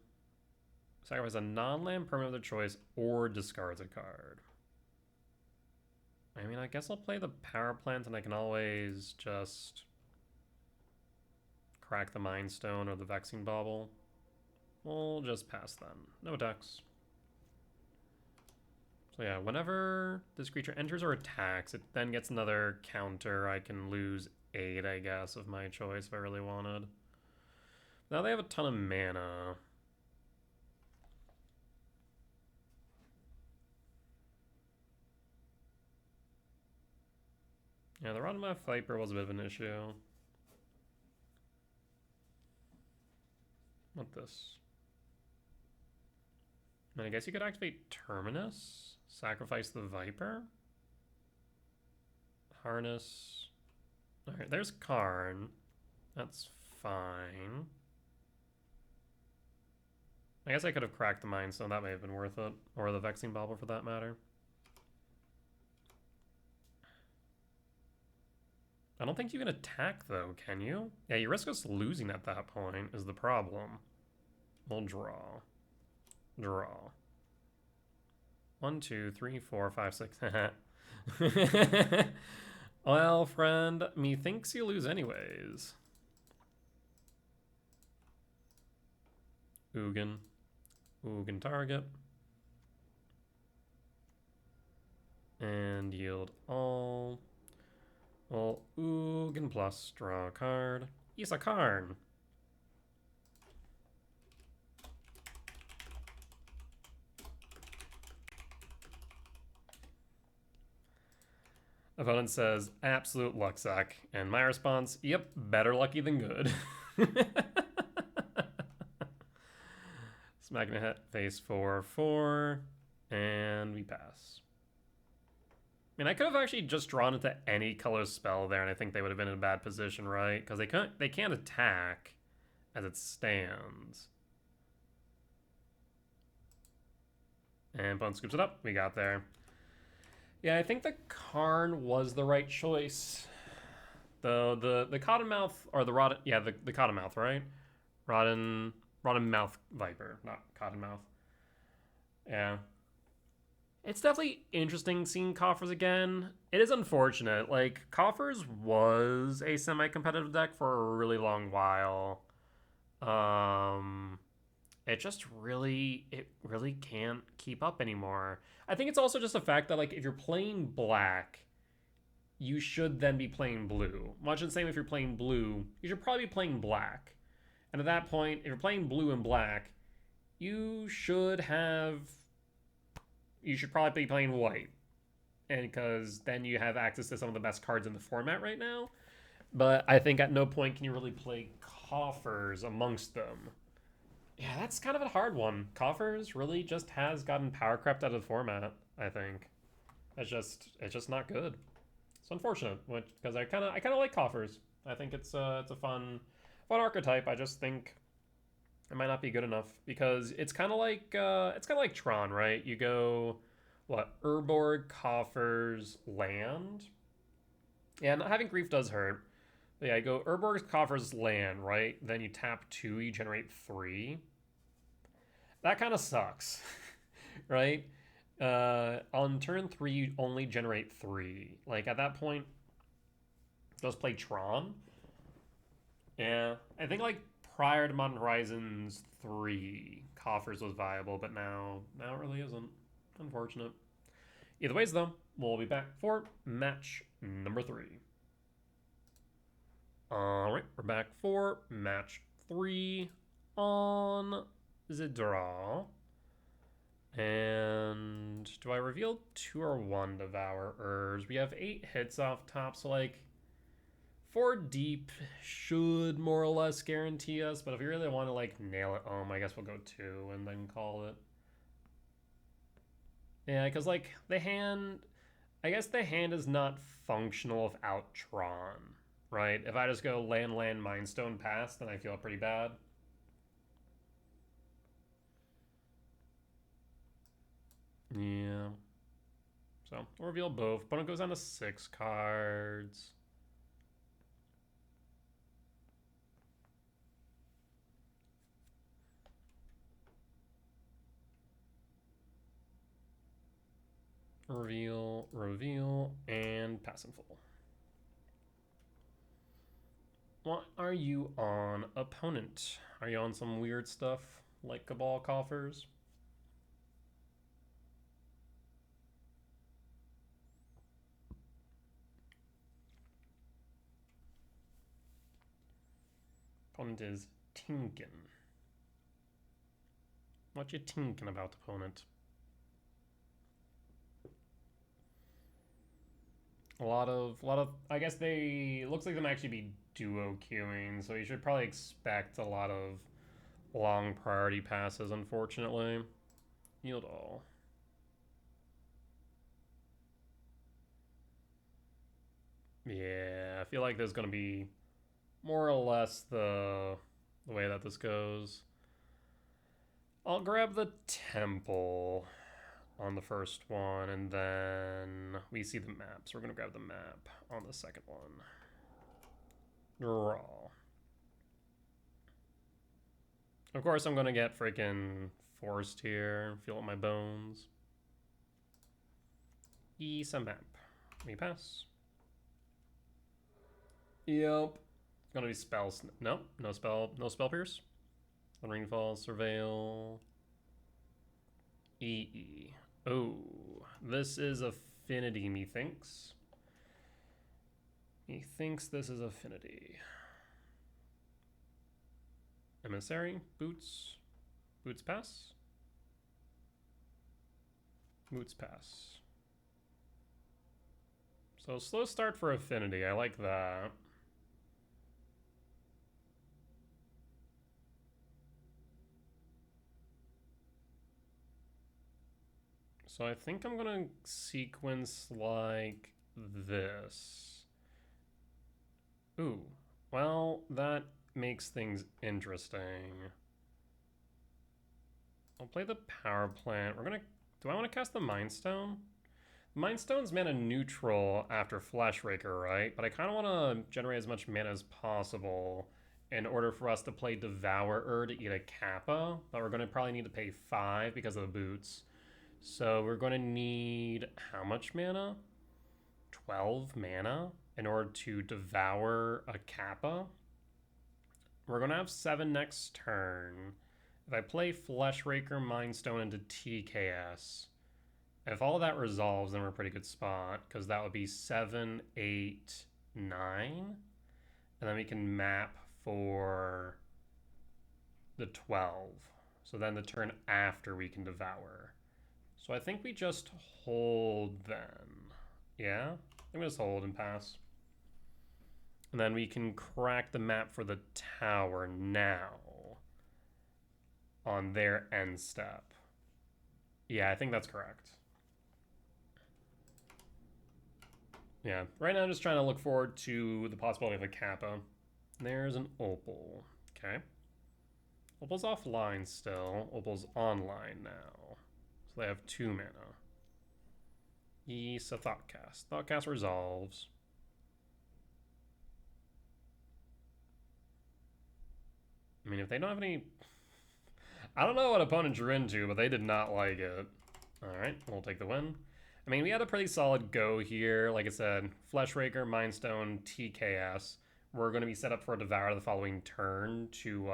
sacrifice a non-land permanent of their choice or discards a card. I mean, I guess I'll play the Power Plant and I can always just crack the Mind Stone or the Vexing Bauble. We'll just pass then. No attacks. So yeah, whenever this creature enters or attacks, it then gets another counter. I can lose 8, I guess, of my choice if I really wanted. Now they have a ton of mana. Yeah, the Roddenmouth Viper was a bit of an issue. What this? And I guess you could activate Terminus, sacrifice the Viper, harness. All right, there's Karn. That's fine. I guess I could have cracked the Mind Stone. That may have been worth it. Or the Vexing Bauble for that matter. I don't think you can attack, though, can you? Yeah, you risk us losing at that point is the problem. We'll draw. Draw. 1, 2, 3, 4, 5, 6. Well, friend, methinks you lose anyways. Ugin. Ugin target. And yield all. Well, Ugin plus draw a card. He's a Karn. Opponent says, absolute luck suck. And my response, yep, better lucky than good. Smacking a hit, face 4/4, and we pass. I mean, I could have actually just drawn into any color spell there, and I think they would have been in a bad position, right? Because they can't attack as it stands. And opponent scoops it up. We got there. Yeah, I think the Karn was the right choice. The Cottonmouth, or the Rotten, yeah, the Cottonmouth, right? Rotten Mouth Viper, not Cottonmouth. Yeah. It's definitely interesting seeing Coffers again. It is unfortunate. Like, Coffers was a semi-competitive deck for a really long while. It really can't keep up anymore. I think it's also just the fact that, like, if you're playing black, you should then be playing blue. Much the same if you're playing blue, you should probably be playing black. And at that point, if you're playing blue and black, you should probably be playing white. And because then you have access to some of the best cards in the format right now. But I think at no point can you really play Coffers amongst them. Yeah, that's kind of a hard one. Coffers really just has gotten power crept out of the format, I think. It's just not good. It's unfortunate, because I kind of like Coffers. I think it's a fun archetype. I just think it might not be good enough because it's kind of like Tron, right? You go Urborg, Coffers, land. Yeah, not having Grief does hurt. But yeah, you go Urborg, Coffers, land, right? Then you tap 2, you generate 3. That kind of sucks, right? On turn 3, you only generate 3. Like, at that point, just play Tron. Yeah, I think, like, prior to Modern Horizons 3, Coffers was viable, but now it really isn't. Unfortunate. Either ways, though, we'll be back for match number 3. Alright, we're back for match 3 on the draw. And do I reveal 2 or 1 Devourers? We have 8 hits off top, so like 4 deep should more or less guarantee us, but if we really want to like nail it home, I guess we'll go 2 and then call it. Yeah, because like the hand, I guess the hand is not functional without Tron, right? If I just go land, Mind Stone, pass, then I feel pretty bad. Yeah. So, we'll reveal both. Opponent goes down to 6 cards. Reveal, and pass in full. What are you on, opponent? Are you on some weird stuff like Cabal Coffers? Opponent is tinkin'. What you tinkin' about, opponent? A lot of, I guess looks like they might actually be duo queuing, so you should probably expect a lot of long priority passes, unfortunately. Yield all. Yeah, I feel like there's gonna be more or less the way that this goes. I'll grab the temple on the first one, and then we see the map. So we're gonna grab the map on the second one. Draw. Of course, I'm gonna get freaking forced here. Feel it in my bones. Some map. We pass. Yep. Gonna be spells. No, no spell pierce. Rainfall, surveil. EE. Oh, this is Affinity, methinks. Methinks this is Affinity. Emissary, boots. Boots pass. Boots pass. So slow start for Affinity, I like that. So I think I'm gonna sequence like this. Ooh, well, that makes things interesting. I'll play the power plant. Do I want to cast the Mind Stone? Mind Stone's mana neutral after Fleshraker, right? But I kind of want to generate as much mana as possible in order for us to play Devourer to eat a Kappa. But we're going to probably need to pay 5 because of the boots. So we're going to need how much mana? 12 mana in order to devour a Kappa. We're going to have 7 next turn. If I play Fleshraker, Mind Stone into TKS, if all of that resolves, then we're a pretty good spot, because that would be 7, 8, 9. And then we can map for the 12. So then the turn after we can devour. So I think we just hold then. Yeah? I'm going to just hold and pass. And then we can crack the map for the tower now on their end step. Yeah, I think that's correct. Yeah, right now I'm just trying to look forward to the possibility of a Kappa. There's an Opal. Okay. Opal's offline still. Opal's online now. So they have 2 mana. Yes, a Thoughtcast. Thoughtcast resolves. I mean, if they don't have any... I don't know what opponents you're into, but they did not like it. Alright, we'll take the win. I mean, we had a pretty solid go here. Like I said, Fleshraker, Mind Stone, TKS. We're going to be set up for a Devour the following turn to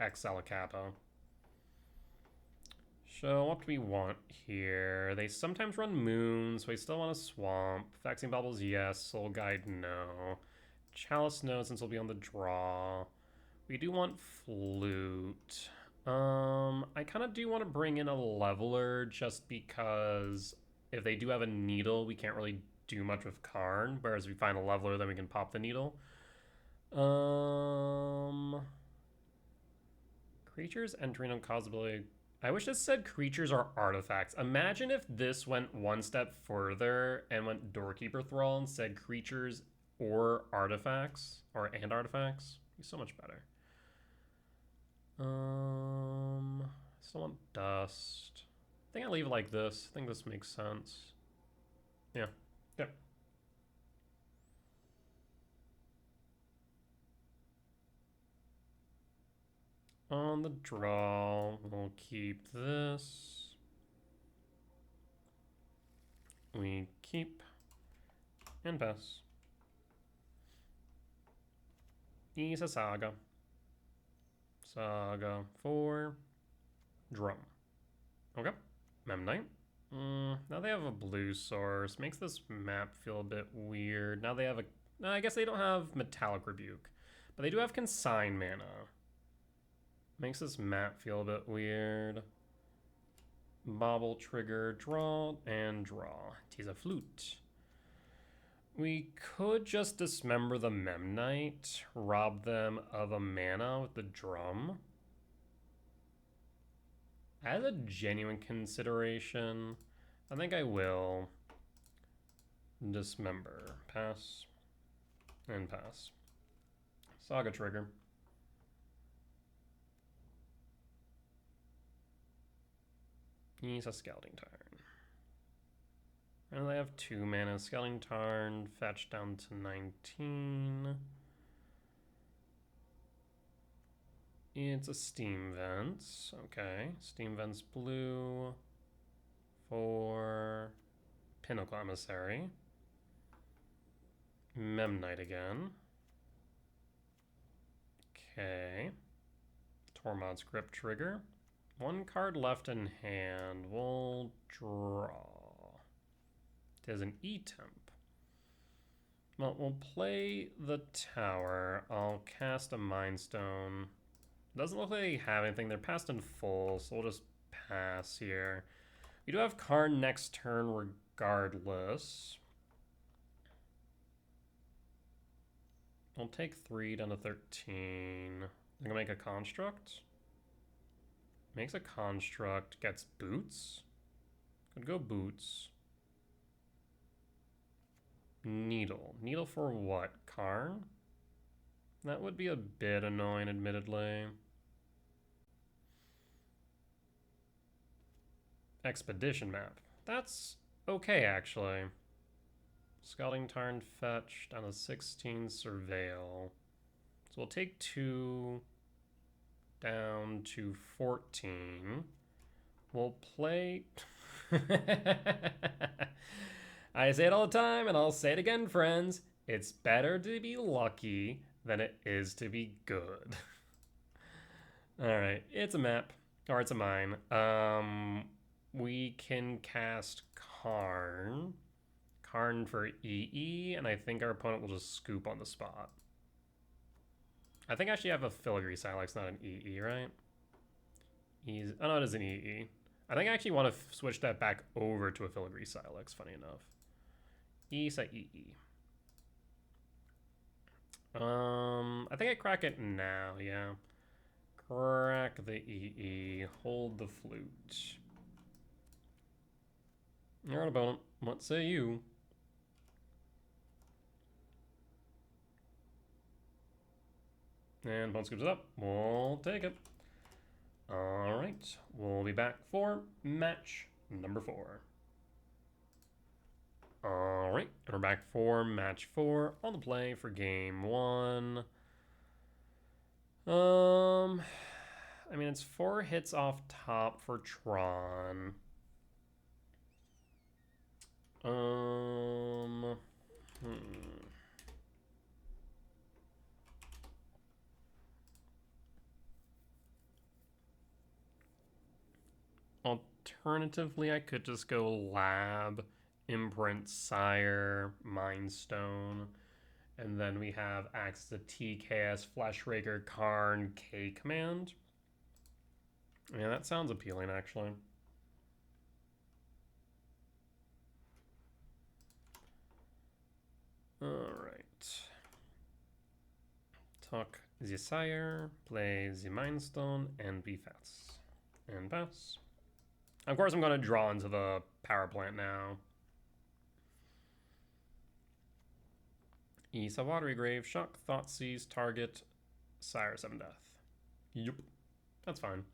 exile a Kappa. So what do we want here? They sometimes run Moon, so we still want a Swamp. Vaccine Bubbles, yes. Soul Guide, no. Chalice, no, since we'll be on the draw. We do want Flute. I kind of do want to bring in a Leveler just because if they do have a Needle, we can't really do much with Karn. Whereas if we find a Leveler, then we can pop the Needle. Creatures entering on cosplay. I wish it said creatures are artifacts. Imagine if this went one step further and went Doorkeeper Thrall and said creatures or artifacts, and artifacts. It'd be so much better. Still want dust. I think I leave it like this. I think this makes sense. Yeah. Yep. On the draw, we'll keep this. We keep and pass. Is a Saga. Saga 4. Drum. Okay. Memnite. Now they have a blue source. Makes this map feel a bit weird. Now they have a... No, I guess they don't have Metallic Rebuke. But they do have Consign mana. Makes this map feel a bit weird. Bobble, trigger, draw, and draw. Tease a Flute. We could just dismember the Memnite, rob them of a mana with the drum. As a genuine consideration, I think I will dismember. Pass. And pass. Saga trigger. He's a Scouting Tarn. And I have 2 mana. Scouting Tarn, fetch down to 19. It's a Steam Vents. Okay. Steam Vents blue for Pinnacle Emissary. Memnite again. Okay. Tormod's Grip trigger. 1 card left in hand. We'll draw. There's an E-Temp. Well, we'll play the tower. I'll cast a Mind Stone. Doesn't look like they have anything. They're passed in full, so we'll just pass here. We do have Karn next turn regardless. We'll take 3 down to 13. I'm gonna make a construct. Makes a construct, gets boots. Could go boots. Needle. Needle for what? Karn? That would be a bit annoying, admittedly. Expedition map. That's okay, actually. Scouting Tarn fetch down to 16 surveil. So we'll take 2 down to 14. We'll play... I say it all the time, and I'll say it again, friends. It's better to be lucky than it is to be good. Alright, it's a map. Or it's a mine. We can cast Karn. Karn for EE, and I think our opponent will just scoop on the spot. I think I actually have a Filigree Silex, not an EE, right? Oh no, it is an EE. I think I actually want to switch that back over to a Filigree Silex, funny enough. Set EE. I think I crack it now, yeah. Crack the EE, hold the flute. Alright, opponent, what say you? And opponent scoops it up, we'll take it. Alright, we'll be back for match number 4. Alright, we're back for match 4 on the play for game 1. I mean, it's 4 hits off top for Tron. Alternatively, I could just go Lab, Imprint, Sire, Mind Stone, and then we have access to TKS, Fleshraker, Karn, K command. Yeah, that sounds appealing, actually. Alright. Talk the Sire, play the Mind Stone, and be fast. And pass. Of course, I'm going to draw into the power plant now. Isa Watery Grave, Shock, Thoughtseize, target, Sire 7 Death. Yup, that's fine.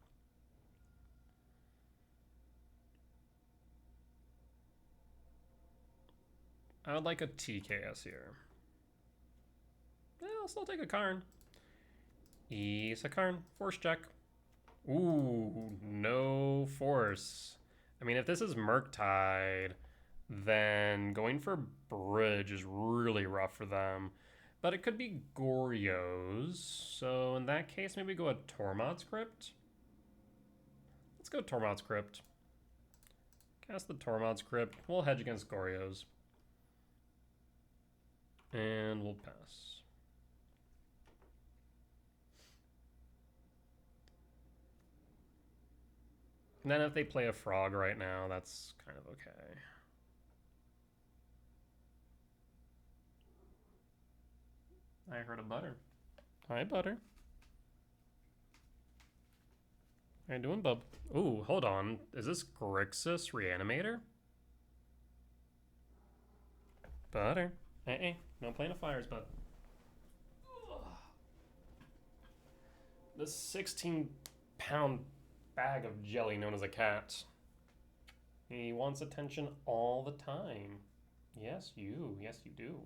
I would like a TKS here. Yeah, I'll still take a Karn. Isa Karn, force check. Ooh, no force. I mean, if this is Murktide, then going for Bridge is really rough for them. But it could be Goryo's. So in that case, maybe go a Tormod's Crypt. Let's go Tormod's Crypt. Cast the Tormod's Crypt. We'll hedge against Goryo's. And we'll pass. And then if they play a frog right now, that's kind of okay. I heard a Butter. Hi, Butter. How you doing, bub? Ooh, hold on. Is this Grixis Reanimator? Butter. No playing of fires, bud. This 16-pound bag of jelly known as a cat. He wants attention all the time. Yes, you. Yes, you do.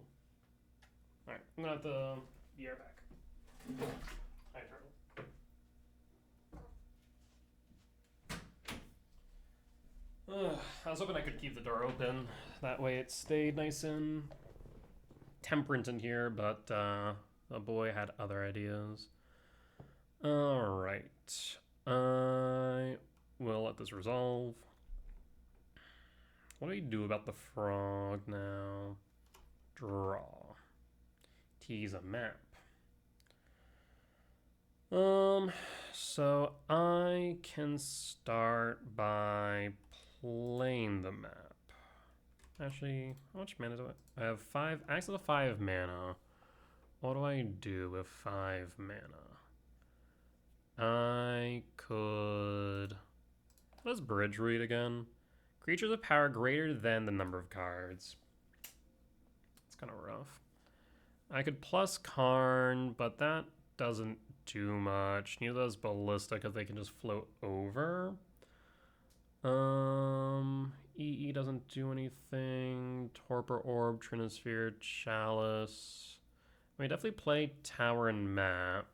Alright, I'm gonna have to be right back. Hi, Turtle. I was hoping I could keep the door open. That way it stayed nice and temperate in here, but the boy had other ideas. Alright. I will let this resolve. What do we do about the frog now? Draw. Tease a map. So I can start by playing the map. Actually, how much mana do I have? 5, access to 5 mana. What do I do with 5 mana? I could... What does Bridge read again? Creatures of power greater than the number of cards. It's kind of rough. I could plus Karn, but that doesn't do much. Neither does Ballista because they can just float over. EE doesn't do anything. Torpor Orb, Trinosphere, Chalice. We definitely play Tower and Map.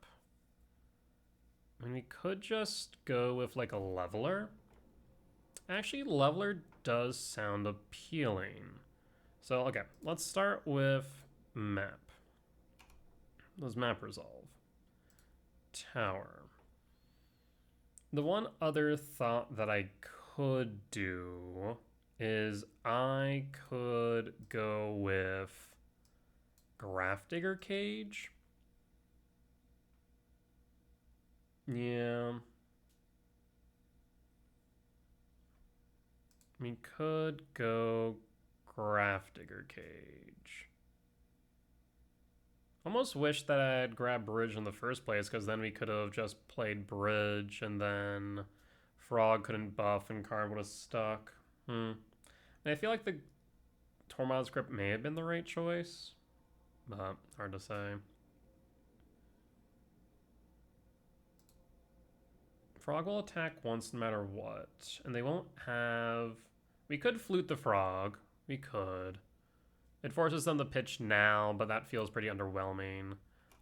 I mean, we could just go with like a Leveler. Actually, Leveler does sound appealing. So, okay, let's start with Map. Does Map resolve? Tower. The one other thought that I could do is I could go with Grafdigger Cage. Yeah. We could go Grafdigger Cage. Almost wish that I had grabbed Bridge in the first place, because then we could have just played Bridge and then Frog couldn't buff and Karn would have stuck. And I feel like the Tormod's Script may have been the right choice, but hard to say. Frog will attack once no matter what, and they won't have... We could Flute the Frog. We could. It forces them to pitch now, but that feels pretty underwhelming.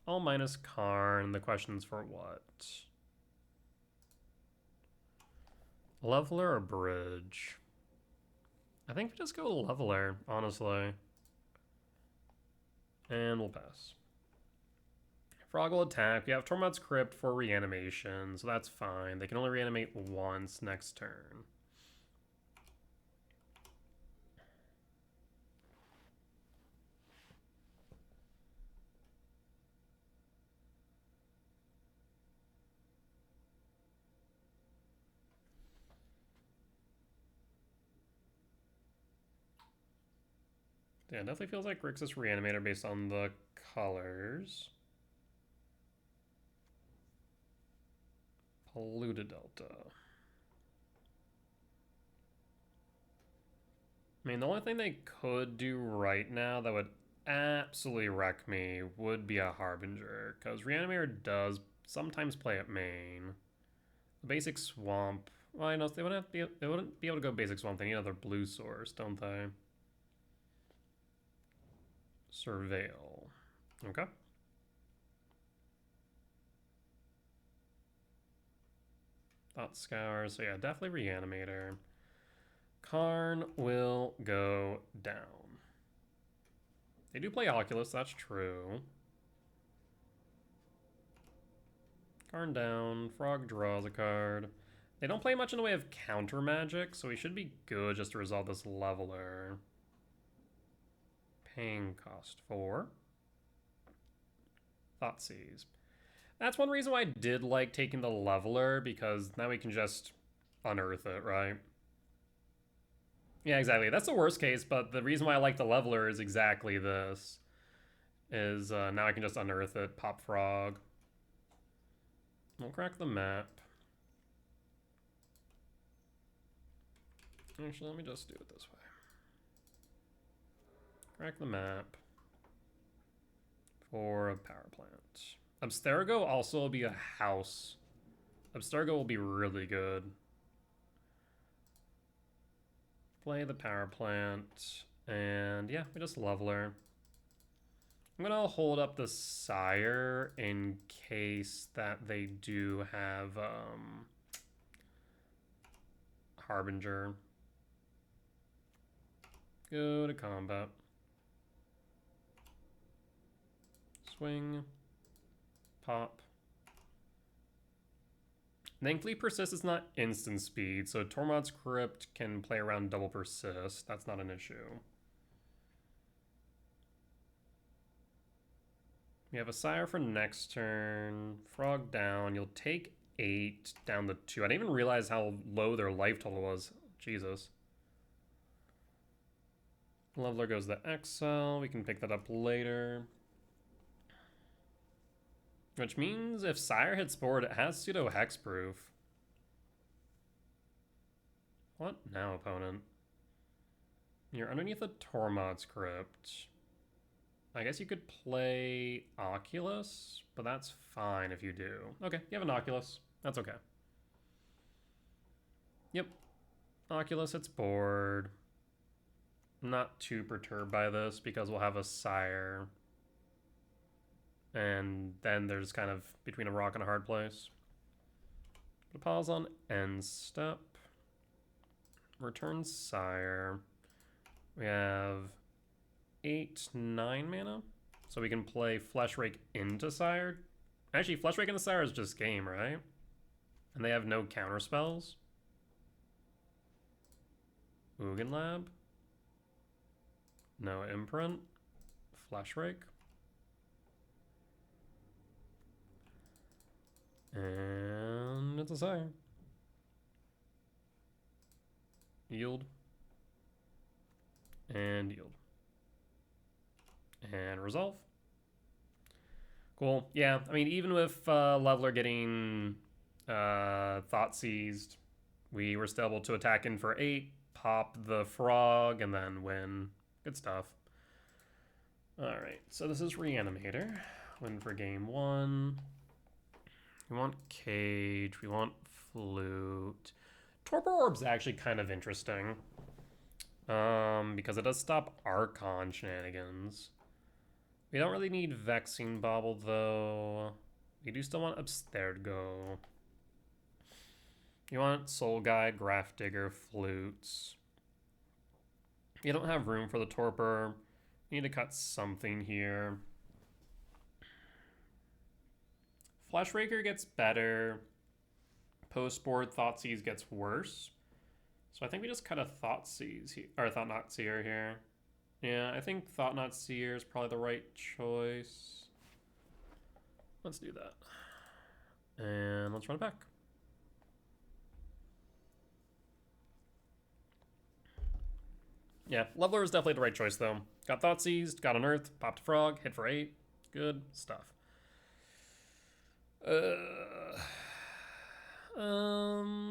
All minus Karn. The question's for what? Leveler or Bridge? I think we just go Leveler, honestly. And we'll pass. Frog will attack. We have Tormod's Crypt for reanimation, so that's fine. They can only reanimate once next turn. Yeah, it definitely feels like Grixis Reanimator based on the colors. Polluted Delta. I mean, the only thing they could do right now that would absolutely wreck me would be a Harbinger, because Reanimator does sometimes play at main. The basic Swamp... Well, I know they wouldn't be able to go basic Swamp. They need another blue source, don't they? Surveil. Okay. Thought Scour. So yeah, definitely Reanimator. Karn will go down. They do play Oculus, that's true. Karn down. Frog draws a card. They don't play much in the way of counter magic, so we should be good just to resolve this Leveler. Paying cost 4. Thoughtseize. That's one reason why I did like taking the Leveler, because now we can just unearth it, right? Yeah, exactly. That's the worst case, but the reason why I like the Leveler is exactly this. Is now I can just unearth it, pop Frog. We'll crack the map. Actually, let me just do it this way. Crack the map for a power plant. Abstergo also will be a house. Abstergo will be really good. Play the power plant. And yeah, we just level her. I'm gonna hold up the Sire in case that they do have Harbinger. Go to combat. Swing. Pop. Thankfully, Persist is not instant speed, so Tormod's Crypt can play around double Persist. That's not an issue. We have a Sire for next turn. Frog down. You'll take 8 down to 2. I didn't even realize how low their life total was. Jesus. Leveler goes to Exile. We can pick that up later. Which means if Sire hits board, it has pseudo hexproof. What now, opponent? You're underneath a Tormod's Crypt. I guess you could play Oculus, but that's fine if you do. Okay, you have an Oculus. That's okay. Yep. Oculus hits board. I'm not too perturbed by this because we'll have a Sire. And then there's kind of between a rock and a hard place. Put a pause on end step. Return Sire. We have 8, 9 mana. So we can play Flesh Rake into Sire. Actually, Flesh Rake into Sire is just game, right? And they have no counter spells. Ugin Lab. No imprint. Flesh Rake. And it's a Sire. Yield. And yield. And resolve. Cool. Yeah, I mean, even with Leveler getting Thought Seized, we were still able to attack in for 8, pop the frog, and then win. Good stuff. Alright, so this is Reanimator. Win for game 1. We want Cage. We want Flute. Torpor Orb's actually kind of interesting. Because it does stop Archon shenanigans. We don't really need Vexing Bauble, though. We do still want Abstergo. You want Soul Guide, Graph Digger, Flutes. You don't have room for the Torpor. You need to cut something here. Flesh Raker gets better. Post-board Thoughtseize gets worse. So I think we just cut a Thoughtseize here, or Thought Not Seer here. Yeah, I think Thought Not Seer is probably the right choice. Let's do that. And let's run it back. Yeah, Leveler is definitely the right choice, though. Got Thoughtseized, got Unearthed, popped a Frog, hit for 8. Good stuff.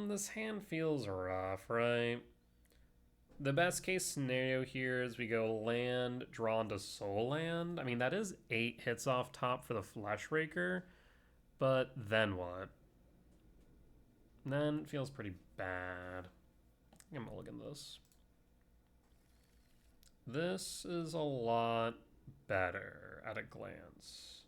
This hand feels rough, right? The best case scenario here is we go land, draw into Soul Land. I mean, that is 8 hits off top for the Flesh Raker, but then what? Then it feels pretty bad. I'm gonna look at this. This is a lot better at a glance.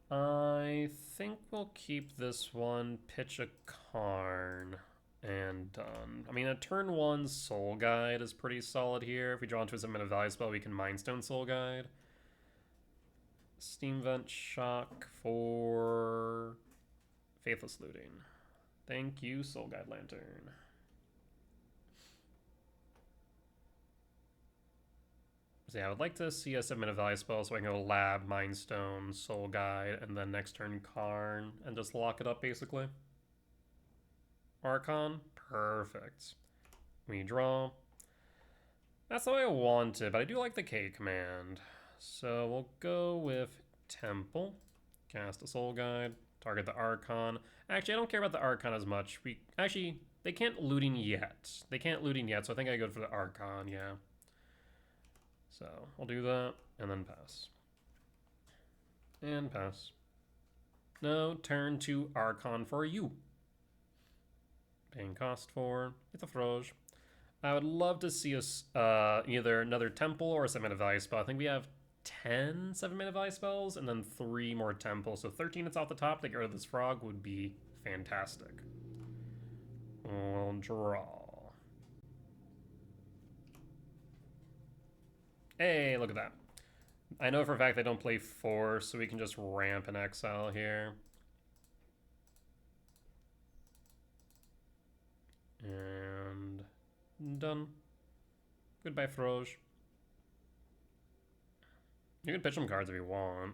I think we'll keep this one, pitch a Karn, and done. I mean, a turn 1 Soul Guide is pretty solid here. If we draw into a submit a value spell, we can Mindstone Soul Guide. Steam Vent Shock for Faithless Looting. Thank you, Soul Guide Lantern. So yeah, I would like to see a submit a value spell so I can go Lab, Mindstone, Soul Guide, and then next turn Karn, and just lock it up basically. Archon, perfect. We draw. That's the way I want it, but I do like the K command. So we'll go with Temple, cast a Soul Guide, target the Archon. Actually, I don't care about the Archon as much. They can't looting yet. They can't looting yet, so I think I go for the Archon, yeah. So I'll do that, and then pass. And pass. No, turn to Archon for you. Paying cost 4. It's a Froge. I would love to see us either another Temple or a 7-mana value spell. I think we have 10 7-mana value spells, and then 3 more Temple. So 13 it's off the top to get rid of this Frog would be fantastic. We'll draw. Hey, look at that. I know for a fact they don't play 4, so we can just ramp and exile here. And done. Goodbye, Froge. You can pitch some cards if you want.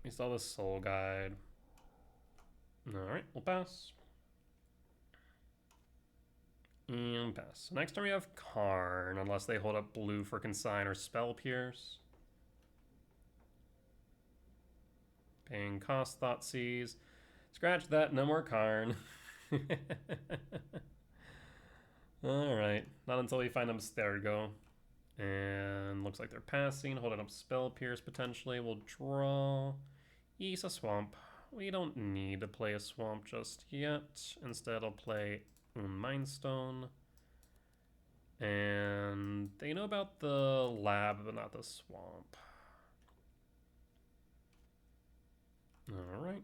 We saw the Soul Guide. Alright, we'll pass. And pass. Next turn we have Karn, unless they hold up blue for Consign or Spell Pierce. Paying cost, Thoughtseize. Scratch that, no more Karn. Alright, not until we find Abstergo. And looks like they're passing, holding up Spell Pierce potentially. We'll draw. Ease a Swamp. We don't need to play a Swamp just yet. Instead, I'll play Mindstone. And they know about the lab, but not the swamp. Alright.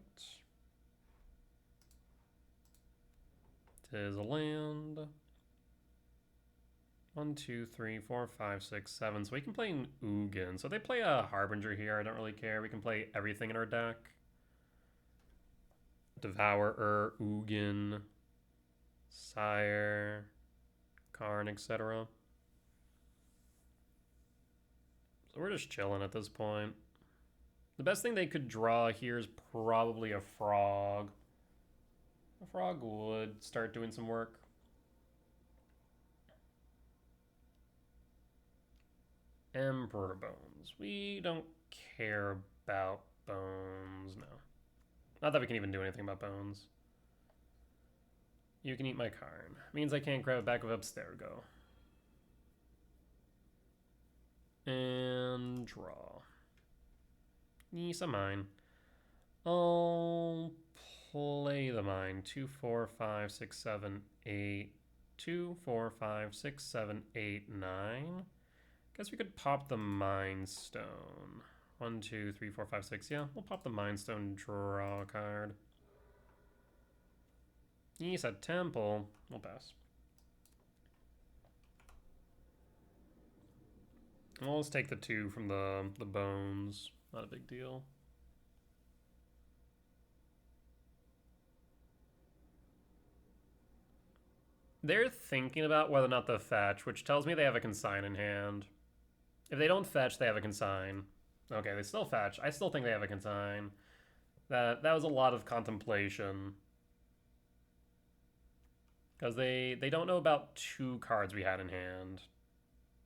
Tis a land. 1, 2, 3, 4, 5, 6, 7. So we can play an Ugin. So they play a Harbinger here. I don't really care. We can play everything in our deck. Devourer, Ugin, Sire, Karn, etc. So we're just chilling at this point. The best thing they could draw here is probably a Frog. A Frog would start doing some work. Emperor Bones. We don't care about Bones, no. Not that we can even do anything about Bones. You can eat my Karn. Means I can't grab it back with Abstergo. And draw. Yes, a mine. I'll play the mine. 2, 4, 5, 6, 7, 8. 2, 4, 5, 6, 7, 8, 9. Guess we could pop the Mind Stone. 1, 2, 3, 4, 5, 6. Yeah, we'll pop the Mind Stone, draw a card. Yes, a Temple. We'll pass. We'll just take the 2 from the Bones. Not a big deal. They're thinking about whether or not to fetch, which tells me they have a Consign in hand. If they don't fetch, they have a Consign. Okay, they still fetch. I still think they have a Consign. That was a lot of contemplation. Because they don't know about 2 cards we had in hand.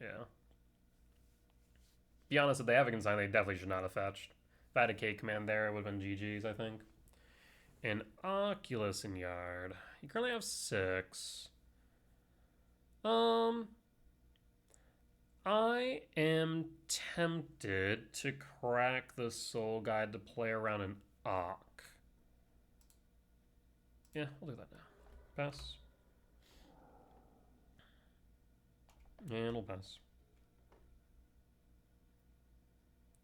Yeah. Be honest, if they have a Consign, they definitely should not have fetched. If I had a K command there, it would have been GG's, I think. An Oculus in Yard. You currently have 6. I am tempted to crack the Soul Guide to play around an Ock. Yeah, we'll do that now. Pass. And we'll pass.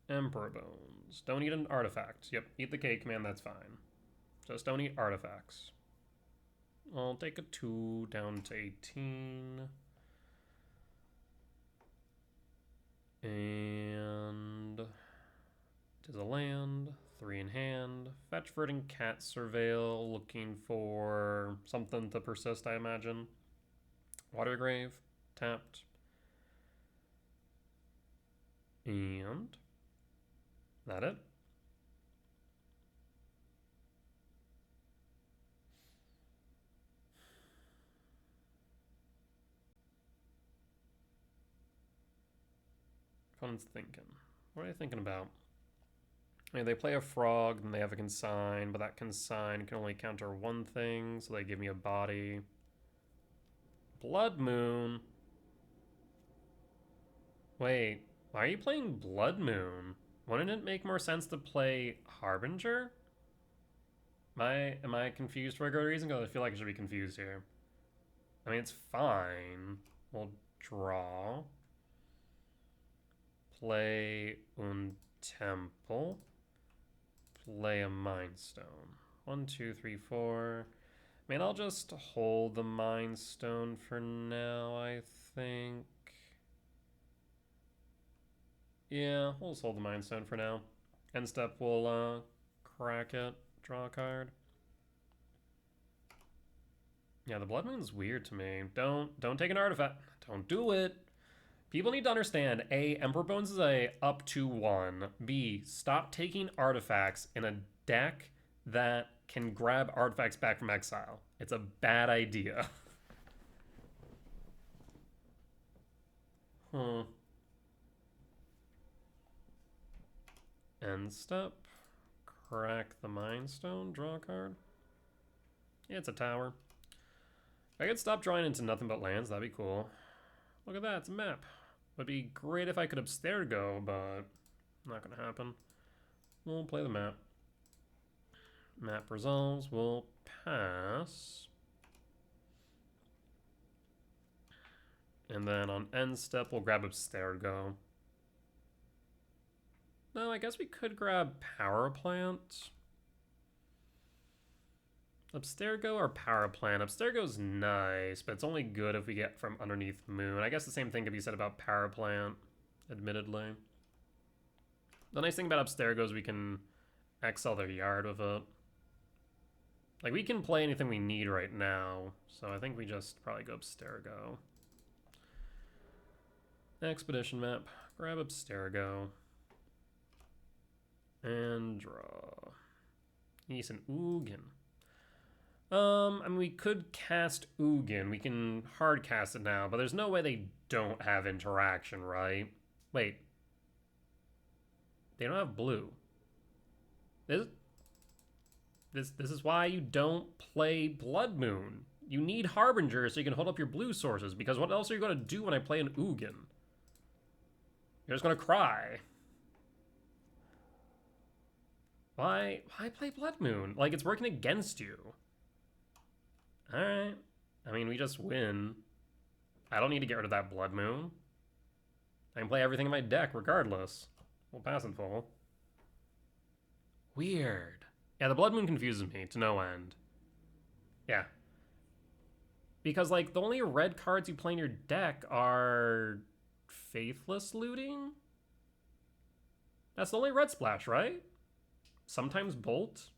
Emperor Bones. Don't eat an artifact. Yep, eat the K command, that's fine. Just don't eat artifacts. I'll take a 2 down to 18. And it is a land, 3 in hand. Fetch, Verdant Cat, Surveil, looking for something to persist, I imagine. Watergrave, tapped. And that it. Opponent's thinking. What are they thinking about? I mean, they play a frog, and they have a consign, but that consign can only counter one thing, so they give me a body. Blood Moon. Wait, why are you playing Blood Moon? Wouldn't it make more sense to play Harbinger? Am I confused for a good reason? Because I feel like I should be confused here. I mean, it's fine. We'll draw. Play un temple. Play a Mind Stone. 1, 2, 3, 4. I mean, I'll just hold the Mind Stone for now, I think. Yeah, we'll just hold the Mind Stone for now. End step, we'll crack it, draw a card. Yeah, the Blood Moon's weird to me. Don't take an artifact. Don't do it. People need to understand, A, Emperor Bones is a up to 1. B, stop taking artifacts in a deck that can grab artifacts back from exile. It's a bad idea. End step. Crack the Mind Stone, draw a card. Yeah, it's a tower. If I could stop drawing into nothing but lands, that'd be cool. Look at that, it's a map. Would be great if I could Abstergo, but not gonna happen. We'll play the map. Map resolves, we'll pass. And then on end step, we'll grab Abstergo. No, I guess we could grab Power Plant. Abstergo or Power Plant? Abstergo's nice, but it's only good if we get from underneath Moon. I guess the same thing could be said about Power Plant, admittedly. The nice thing about Abstergo is we can exile their yard with it. Like, we can play anything we need right now, so I think we just probably go Abstergo. Expedition map. Grab Abstergo. And draw. He's an Ugin. I mean, we could cast Ugin. We can hard cast it now, but there's no way they don't have interaction, right? Wait. They don't have blue. This is why you don't play Blood Moon. You need Harbinger so you can hold up your blue sources, because what else are you going to do when I play an Ugin? You're just going to cry. Why play Blood Moon? Like, it's working against you. Alright. I mean, we just win. I don't need to get rid of that Blood Moon. I can play everything in my deck regardless. We'll pass in full. Weird. Yeah, the Blood Moon confuses me to no end. Yeah. Because, like, the only red cards you play in your deck are Faithless Looting? That's the only red splash, right? Sometimes Bolt?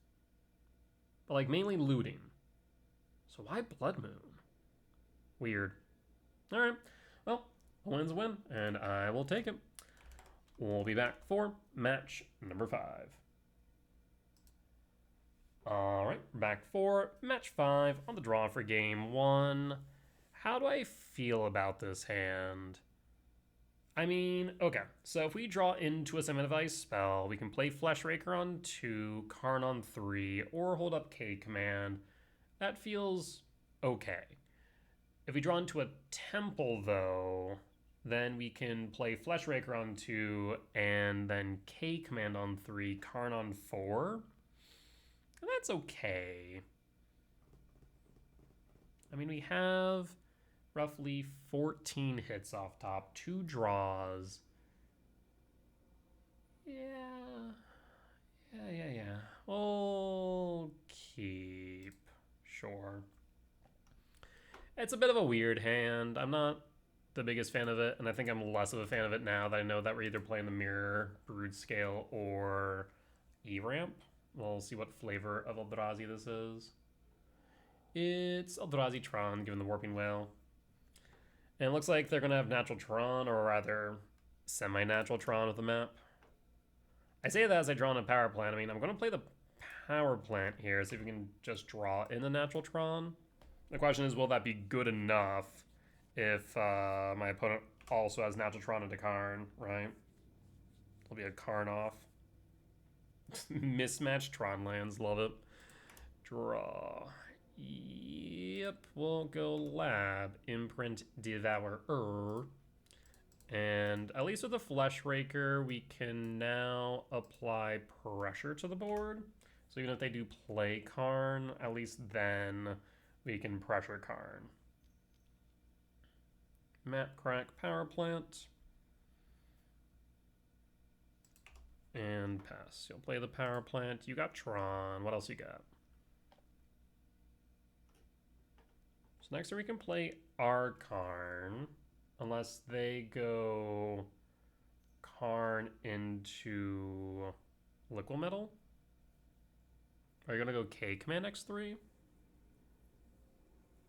But, like, mainly Looting. So why Blood Moon? Weird. Alright. Well, a win's a win, and I will take it. We'll be back for match number 5. Alright, back for match 5 on the draw for game 1. How do I feel about this hand? I mean, okay, so if we draw into a Semi-Device spell, we can play Fleshraker on 2, Karn on 3, or hold up K-Command. That feels okay. If we draw into a Temple, though, then we can play Fleshraker on 2, and then K-Command on 3, Karn on 4. And that's okay. I mean, we have roughly 14 hits off top, 2 draws. Yeah. We'll keep. Sure. It's a bit of a weird hand. I'm not the biggest fan of it, and I think I'm less of a fan of it now that I know that we're either playing the Mirror, Brood Scale, or E-Ramp. We'll see what flavor of Eldrazi this is. It's Eldrazi Tron, given the Warping Whale. And it looks like they're going to have Natural Tron, or rather, Semi-Natural Tron with the map. I say that as I draw in a Power Plant. I mean, I'm going to play the Power Plant here, see if we can just draw in a Natural Tron. The question is, will that be good enough if my opponent also has Natural Tron into Karn, right? It'll be a Karn off. Mismatched Tron lands, love it. Draw. Yep, we'll go Lab, Imprint, Devourer. And at least with the Flesh Raker, we can now apply pressure to the board. So even if they do play Karn, at least then we can pressure Karn. Map Crack Power Plant. And pass. You'll play the Power Plant. You got Tron. What else you got? So next turn we can play our Karn. Unless they go Karn into Liquid Metal. Are you going to go K Command X3?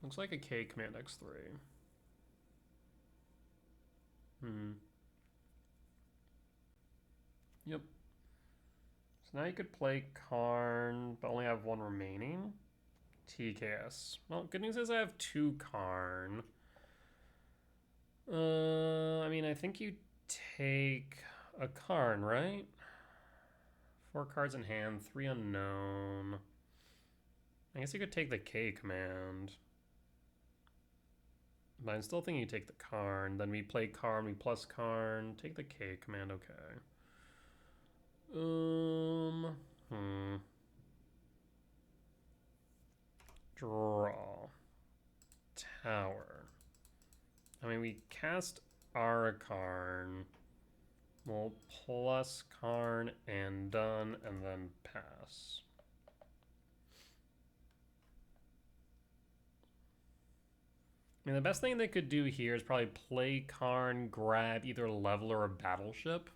Looks like a K Command X3. Yep. So now you could play Karn, but only have one remaining. TKS. Well, good news is I have 2 Karn. I mean, I think you take a Karn, right? 4 cards in hand, 3 unknown. I guess you could take the K command. But I'm still thinking you take the Karn. Then we play Karn, we plus Karn. Take the K command, okay. Draw. Tower. I mean, we cast our Karn. We'll plus Karn and done, and then pass. I mean, the best thing they could do here is probably play Karn, grab either a level or a battleship.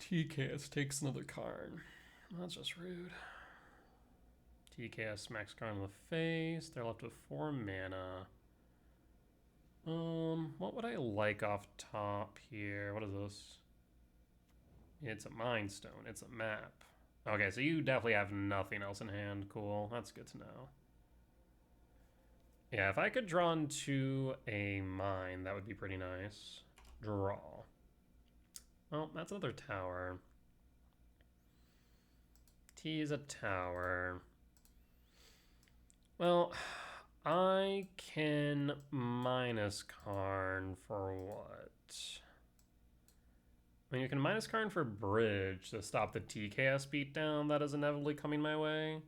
TKS takes another Karn. That's just rude. TKS smacks Karn in the face. They're left with 4 mana. What would I like off top here? What is this? It's a Mind Stone. It's a map. Okay, so you definitely have nothing else in hand. Cool. That's good to know. Yeah, if I could draw into a mine, that would be pretty nice. Draw. Well, that's another tower. T is a tower. Well, I can minus Karn for what? I mean, you can minus Karn for bridge to stop the TKS beatdown that is inevitably coming my way.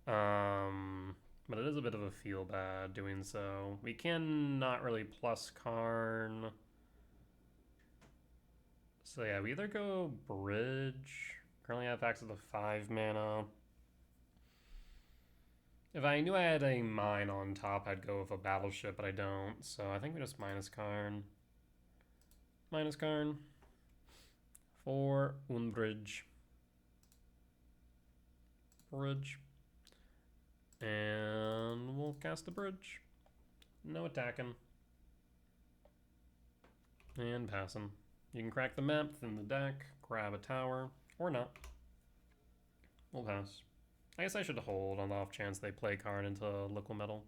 But it is a bit of a feel bad doing so. We can not really plus Karn. So yeah, we either go bridge. Currently I have access to 5 mana. If I knew I had a mine on top, I'd go with a battleship, but I don't. So I think we just minus Karn. Minus Karn. For Unbridge. Bridge. And we'll cast the bridge. No attacking. And passing. You can crack the map from the deck, grab a tower, or not. We'll pass. I guess I should hold on the off chance they play Karn into Liquid Metal.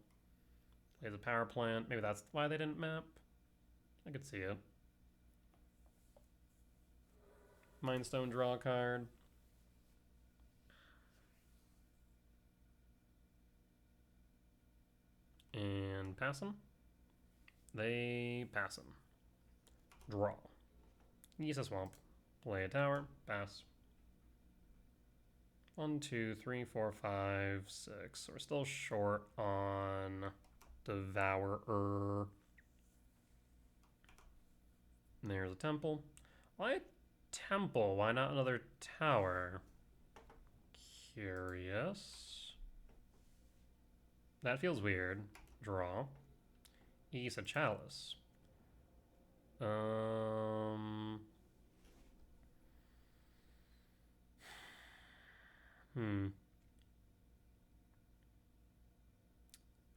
Plays a power plant. Maybe that's why they didn't map. I could see it. Mind Stone, draw a card. And pass them. They pass them. Draw. Use a swamp. Play a tower. Pass. 1, 2, 3, 4, 5, 6. We're still short on Devourer. And there's a temple. Why a temple? Why not another tower? Curious. That feels weird. Draw. Use a chalice.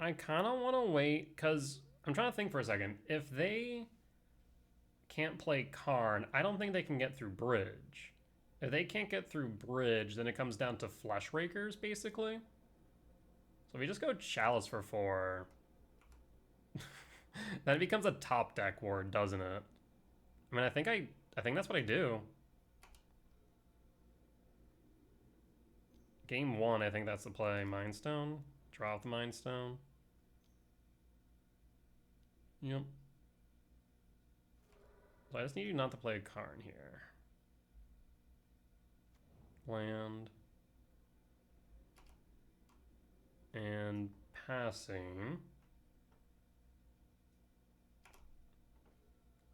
I kind of want to wait, because I'm trying to think for a second. If they can't play Karn, I don't think they can get through Bridge. If they can't get through Bridge, then it comes down to Flesh Rakers, basically. So if we just go Chalice for 4, then it becomes a top deck ward, doesn't it? I mean, I think I think that's what I do. Game 1, I think that's the play. Mind Stone. Draw off the Mind Stone. Yep. So I just need you not to play a Karn here. Land. And passing.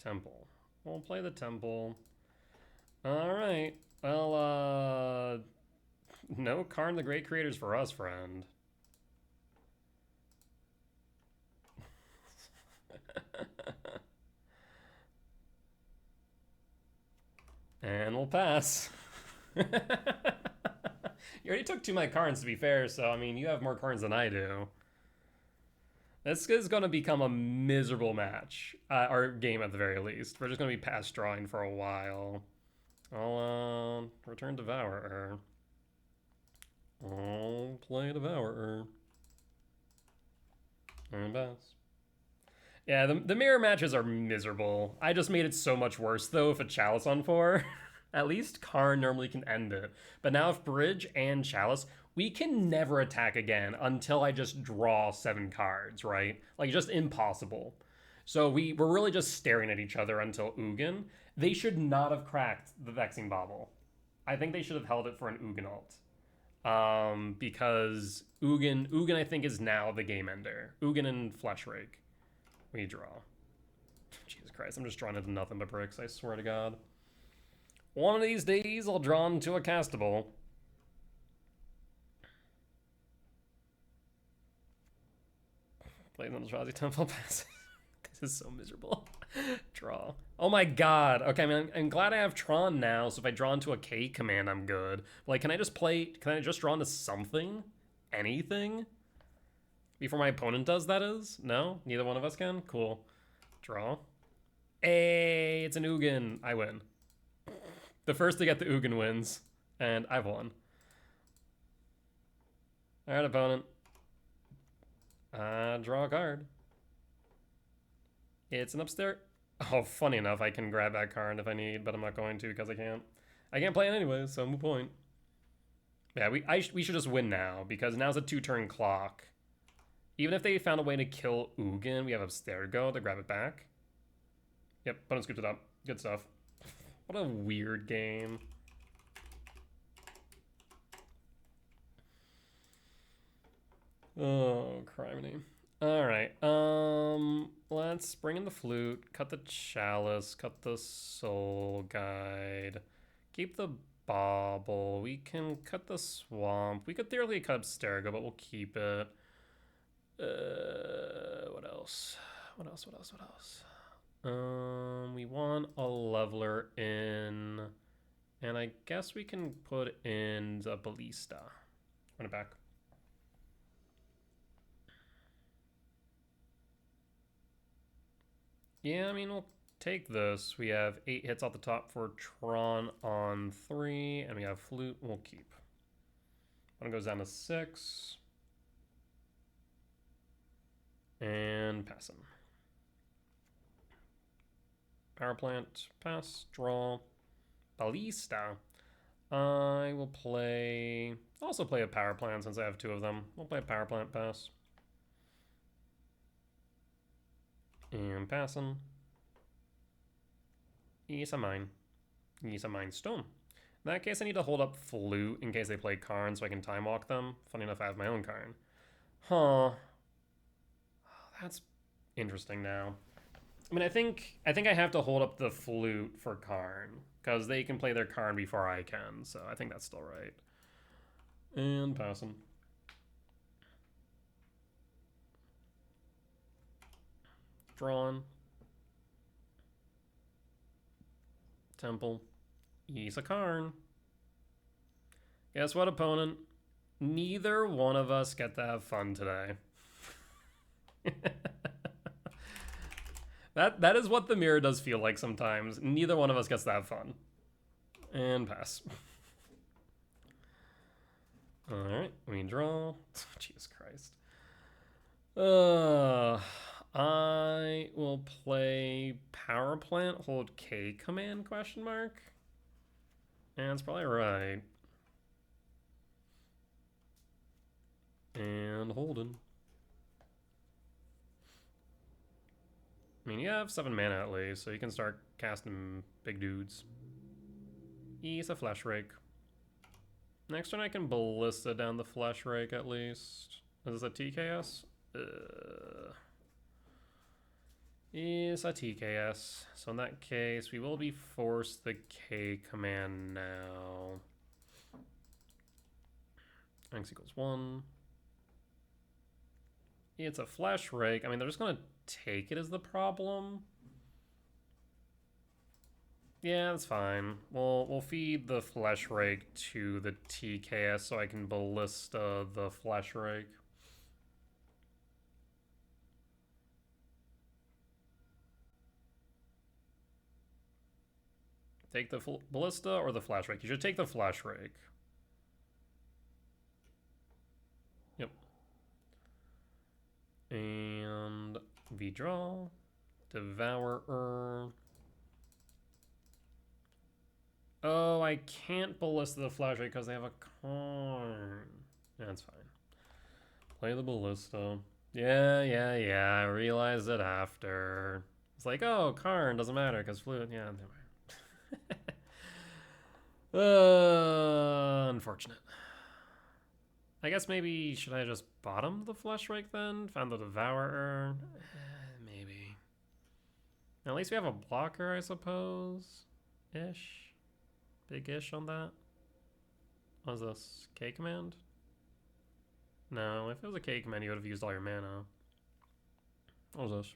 Temple. We'll play the Temple. Alright. Well, no Karn the Great Creators for us, friend. And we'll pass. You already took 2 of my Karns, to be fair, so, I mean, you have more Karns than I do. This is going to become a miserable match. Or game, at the very least. We're just going to be pass drawing for a while. I'll, return Devourer. I'll play Devourer. And pass. Yeah, the mirror matches are miserable. I just made it so much worse, though, if a Chalice on 4. At least Karn normally can end it. But now if Bridge and Chalice, we can never attack again until I just draw 7 cards, right? Like, just impossible. So we're really just staring at each other until Ugin. They should not have cracked the Vexing Bauble. I think they should have held it for an Ugin ult. Because Ugin I think is now the game ender. Ugin and Fleshrake. We draw. Jesus Christ, I'm just drawing into nothing but bricks, I swear to God. One of these days, I'll draw into a castable. Play the Eldrazi Temple pass. This is so miserable. Draw. Oh my God. Okay, I mean, I'm glad I have Tron now, so if I draw into a K command, I'm good. Like, can I just draw into something? Anything? Before my opponent does, that is? No? Neither one of us can? Cool. Draw. Hey, it's an Ugin. I win. The first to get the Ugin wins. And I've won. Alright, opponent. Draw a card. It's an upstairs. Oh, funny enough, I can grab that card if I need, but I'm not going to because I can't. I can't play it anyway, so moot point. Yeah, we should just win now because now's a 2-turn clock. Even if they found a way to kill Ugin, we have Abstergo to grab it back. Yep, opponent scooped it up. Good stuff. What a weird game. Oh, criminy. Alright, let's bring in the flute, cut the chalice, cut the soul guide, keep the bauble, we can cut the swamp, we could theoretically cut Abstergo, but we'll keep it. What else? What else? We want a leveler in, and I guess we can put in the ballista. Run it back. Yeah, I mean, we'll take this. We have 8 hits off the top for Tron on 3, and we have flute, we'll keep. One goes down to 6. And pass him. Power plant, pass, draw, ballista. I will also play a power plant since I have 2 of them. We'll play a power plant, pass. And pass him. He's a mine. He's a Mind Stone. In that case, I need to hold up flute in case they play Karn so I can time walk them. Funny enough, I have my own Karn. Huh. That's interesting now. I mean, I think I have to hold up the flute for Karn because they can play their Karn before I can, so I think that's still right. And pass him. Drawn. Temple. He's a Karn. Guess what, opponent? Neither one of us get to have fun today. That is what the mirror does feel like sometimes. Neither one of us gets to have fun. And pass. Alright, we draw. Jesus Christ. I will play Power Plant, hold K command, question mark. And that's probably right. And Holden. I mean, you have 7 mana at least, so you can start casting big dudes. He's a Flesh Rake. Next turn I can Ballista down the Flesh Rake at least. Is this a TKS? Is a TKS. So in that case, we will be forced the K command now. X equals 1. It's a Flesh Rake. I mean, they're just going to take it as the problem. Yeah, that's fine. We'll feed the Flesh Rake to the TKS so I can Ballista the Flesh Rake. Take the Ballista or the Flesh Rake? You should take the Flesh Rake. Yep. And V-Draw. Devourer. Oh, I can't Ballista the Flesh Rake because they have a Karn. That's fine. Play the Ballista. Yeah. I realized it after. It's like, oh, Karn doesn't matter because Fluid. Yeah, never mind. Unfortunate. I guess maybe should I just bottom the Flesh Rake then? Found the Devourer? Maybe. At least we have a blocker, I suppose. Ish. Big-ish on that. What is this? K command? No, if it was a K command, you would have used all your mana. What was this?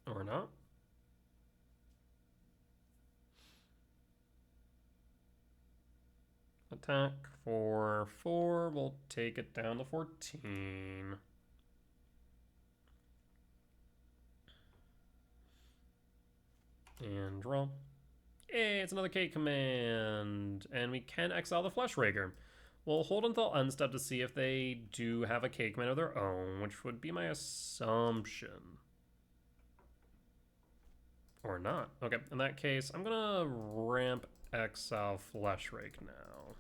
Or not. Attack for 4. We'll take it down to 14. And draw. Hey, it's another K command. And we can exile the Flesh Raker. We'll hold until unstep to see if they do have a K command of their own, which would be my assumption. Or not. Okay, in that case, I'm gonna ramp exile Flesh Rake now.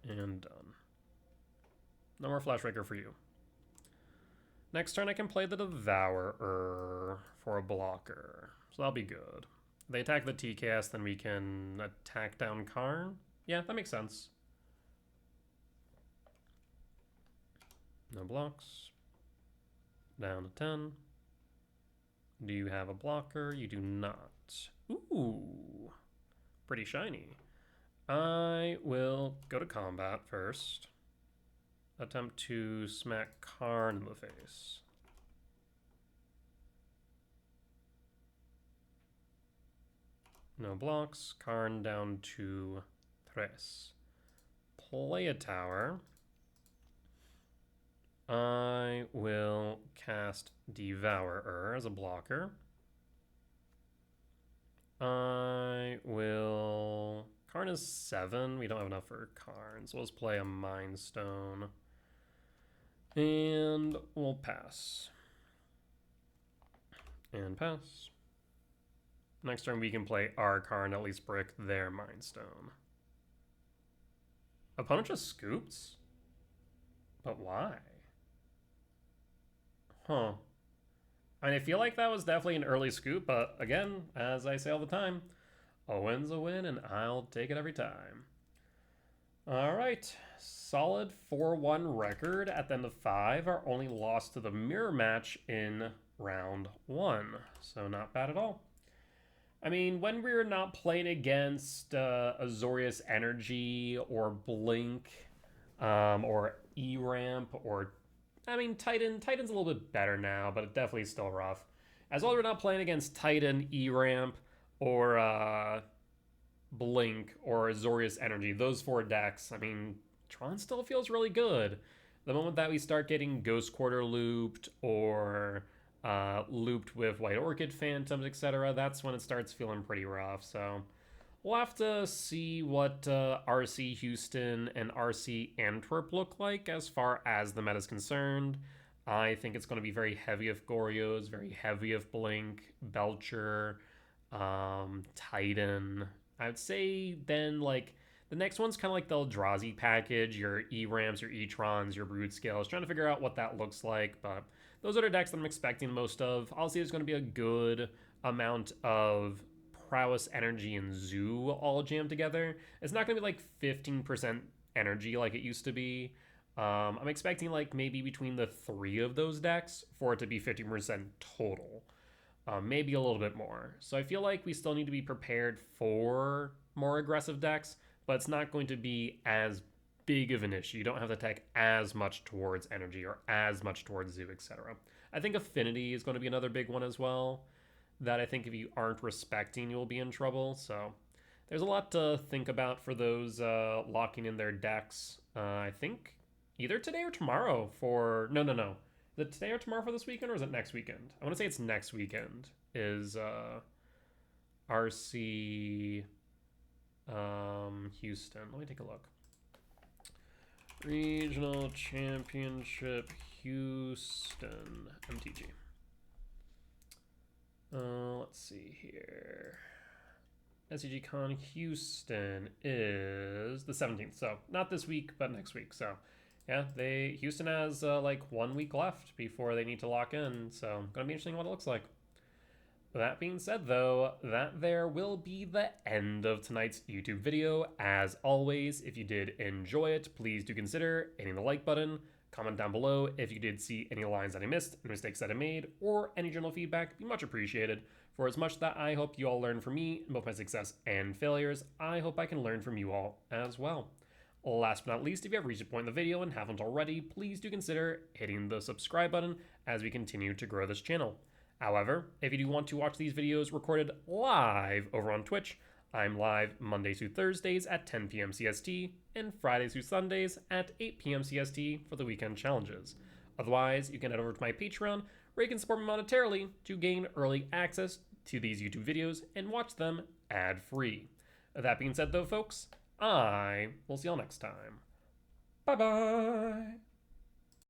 And done. No more Flesh Raker for you. Next turn I can play the Devourer for a blocker. So that'll be good. If they attack the TKS, then we can attack down Karn. Yeah, that makes sense. No blocks. Down to 10. Do you have a blocker? You do not. Ooh. Pretty shiny. I will go to combat first. Attempt to smack Karn in the face. No blocks. Karn down to 3. Play a tower. I will cast Devourer as a blocker. I will... Karn is 7. We don't have enough for Karn, so let's play a Mind Stone. And we'll pass. And pass. Next turn we can play our Karn, at least brick their Mind Stone. Opponent just scoops? But why? Huh. I mean, I feel like that was definitely an early scoop, but again, as I say all the time, a win's a win, and I'll take it every time. All right, solid 4-1 record at the end of 5. Our only loss to the mirror match in round 1, so not bad at all. I mean, when we're not playing against Azorius Energy or Blink or E-Ramp or... I mean, Titan's a little bit better now, but it definitely is still rough. As long as we're not playing against Titan, E-Ramp, or Blink, or Azorius Energy, those 4 decks, I mean, Tron still feels really good. The moment that we start getting Ghost Quarter looped, or looped with White Orchid Phantoms, etc., that's when it starts feeling pretty rough. So we'll have to see what RC Houston and RC Antwerp look like as far as the meta is concerned. I think it's going to be very heavy of Gorios, very heavy of Blink, Belcher, Titan. I would say then, like, the next one's kind of like the Eldrazi package, your E-Rams, your E-Trons, your Brood Scales, trying to figure out what that looks like, but those are the decks that I'm expecting the most of. I'll see there's going to be a good amount of prowess, energy, and zoo all jammed together. It's not going to be like 15% energy like it used to be. I'm expecting like maybe between the 3 of those decks for it to be 50% total. Maybe a little bit more. So I feel like we still need to be prepared for more aggressive decks, but it's not going to be as big of an issue. You don't have to tech as much towards energy or as much towards zoo, etc. I think Affinity is going to be another big one as well, that I think if you aren't respecting, you'll be in trouble. So there's a lot to think about for those locking in their decks. I think either today or tomorrow for... No. Is it today or tomorrow for this weekend, or is it next weekend? I want to say it's next weekend is RC Houston. Let me take a look. Regional Championship Houston MTG. Let's see here. SCG Con Houston is the 17th, so not this week, but next week. So yeah, Houston has like 1 week left before they need to lock in, so gonna be interesting what it looks like. That being said, though, that there will be the end of tonight's YouTube video. As always, if you did enjoy it, please do consider hitting the like button. Comment down below if you did see any lines that I missed, any mistakes that I made, or any general feedback. Be much appreciated. For as much that I hope you all learn from me in both my success and failures, I hope I can learn from you all as well. Last but not least, if you have reached a point in the video and haven't already, please do consider hitting the subscribe button as we continue to grow this channel. However, if you do want to watch these videos recorded live over on Twitch, I'm live Mondays through Thursdays at 10 p.m. CST and Fridays through Sundays at 8 p.m. CST for the weekend challenges. Otherwise, you can head over to my Patreon where you can support me monetarily to gain early access to these YouTube videos and watch them ad-free. That being said though, folks, I will see y'all next time. Bye-bye!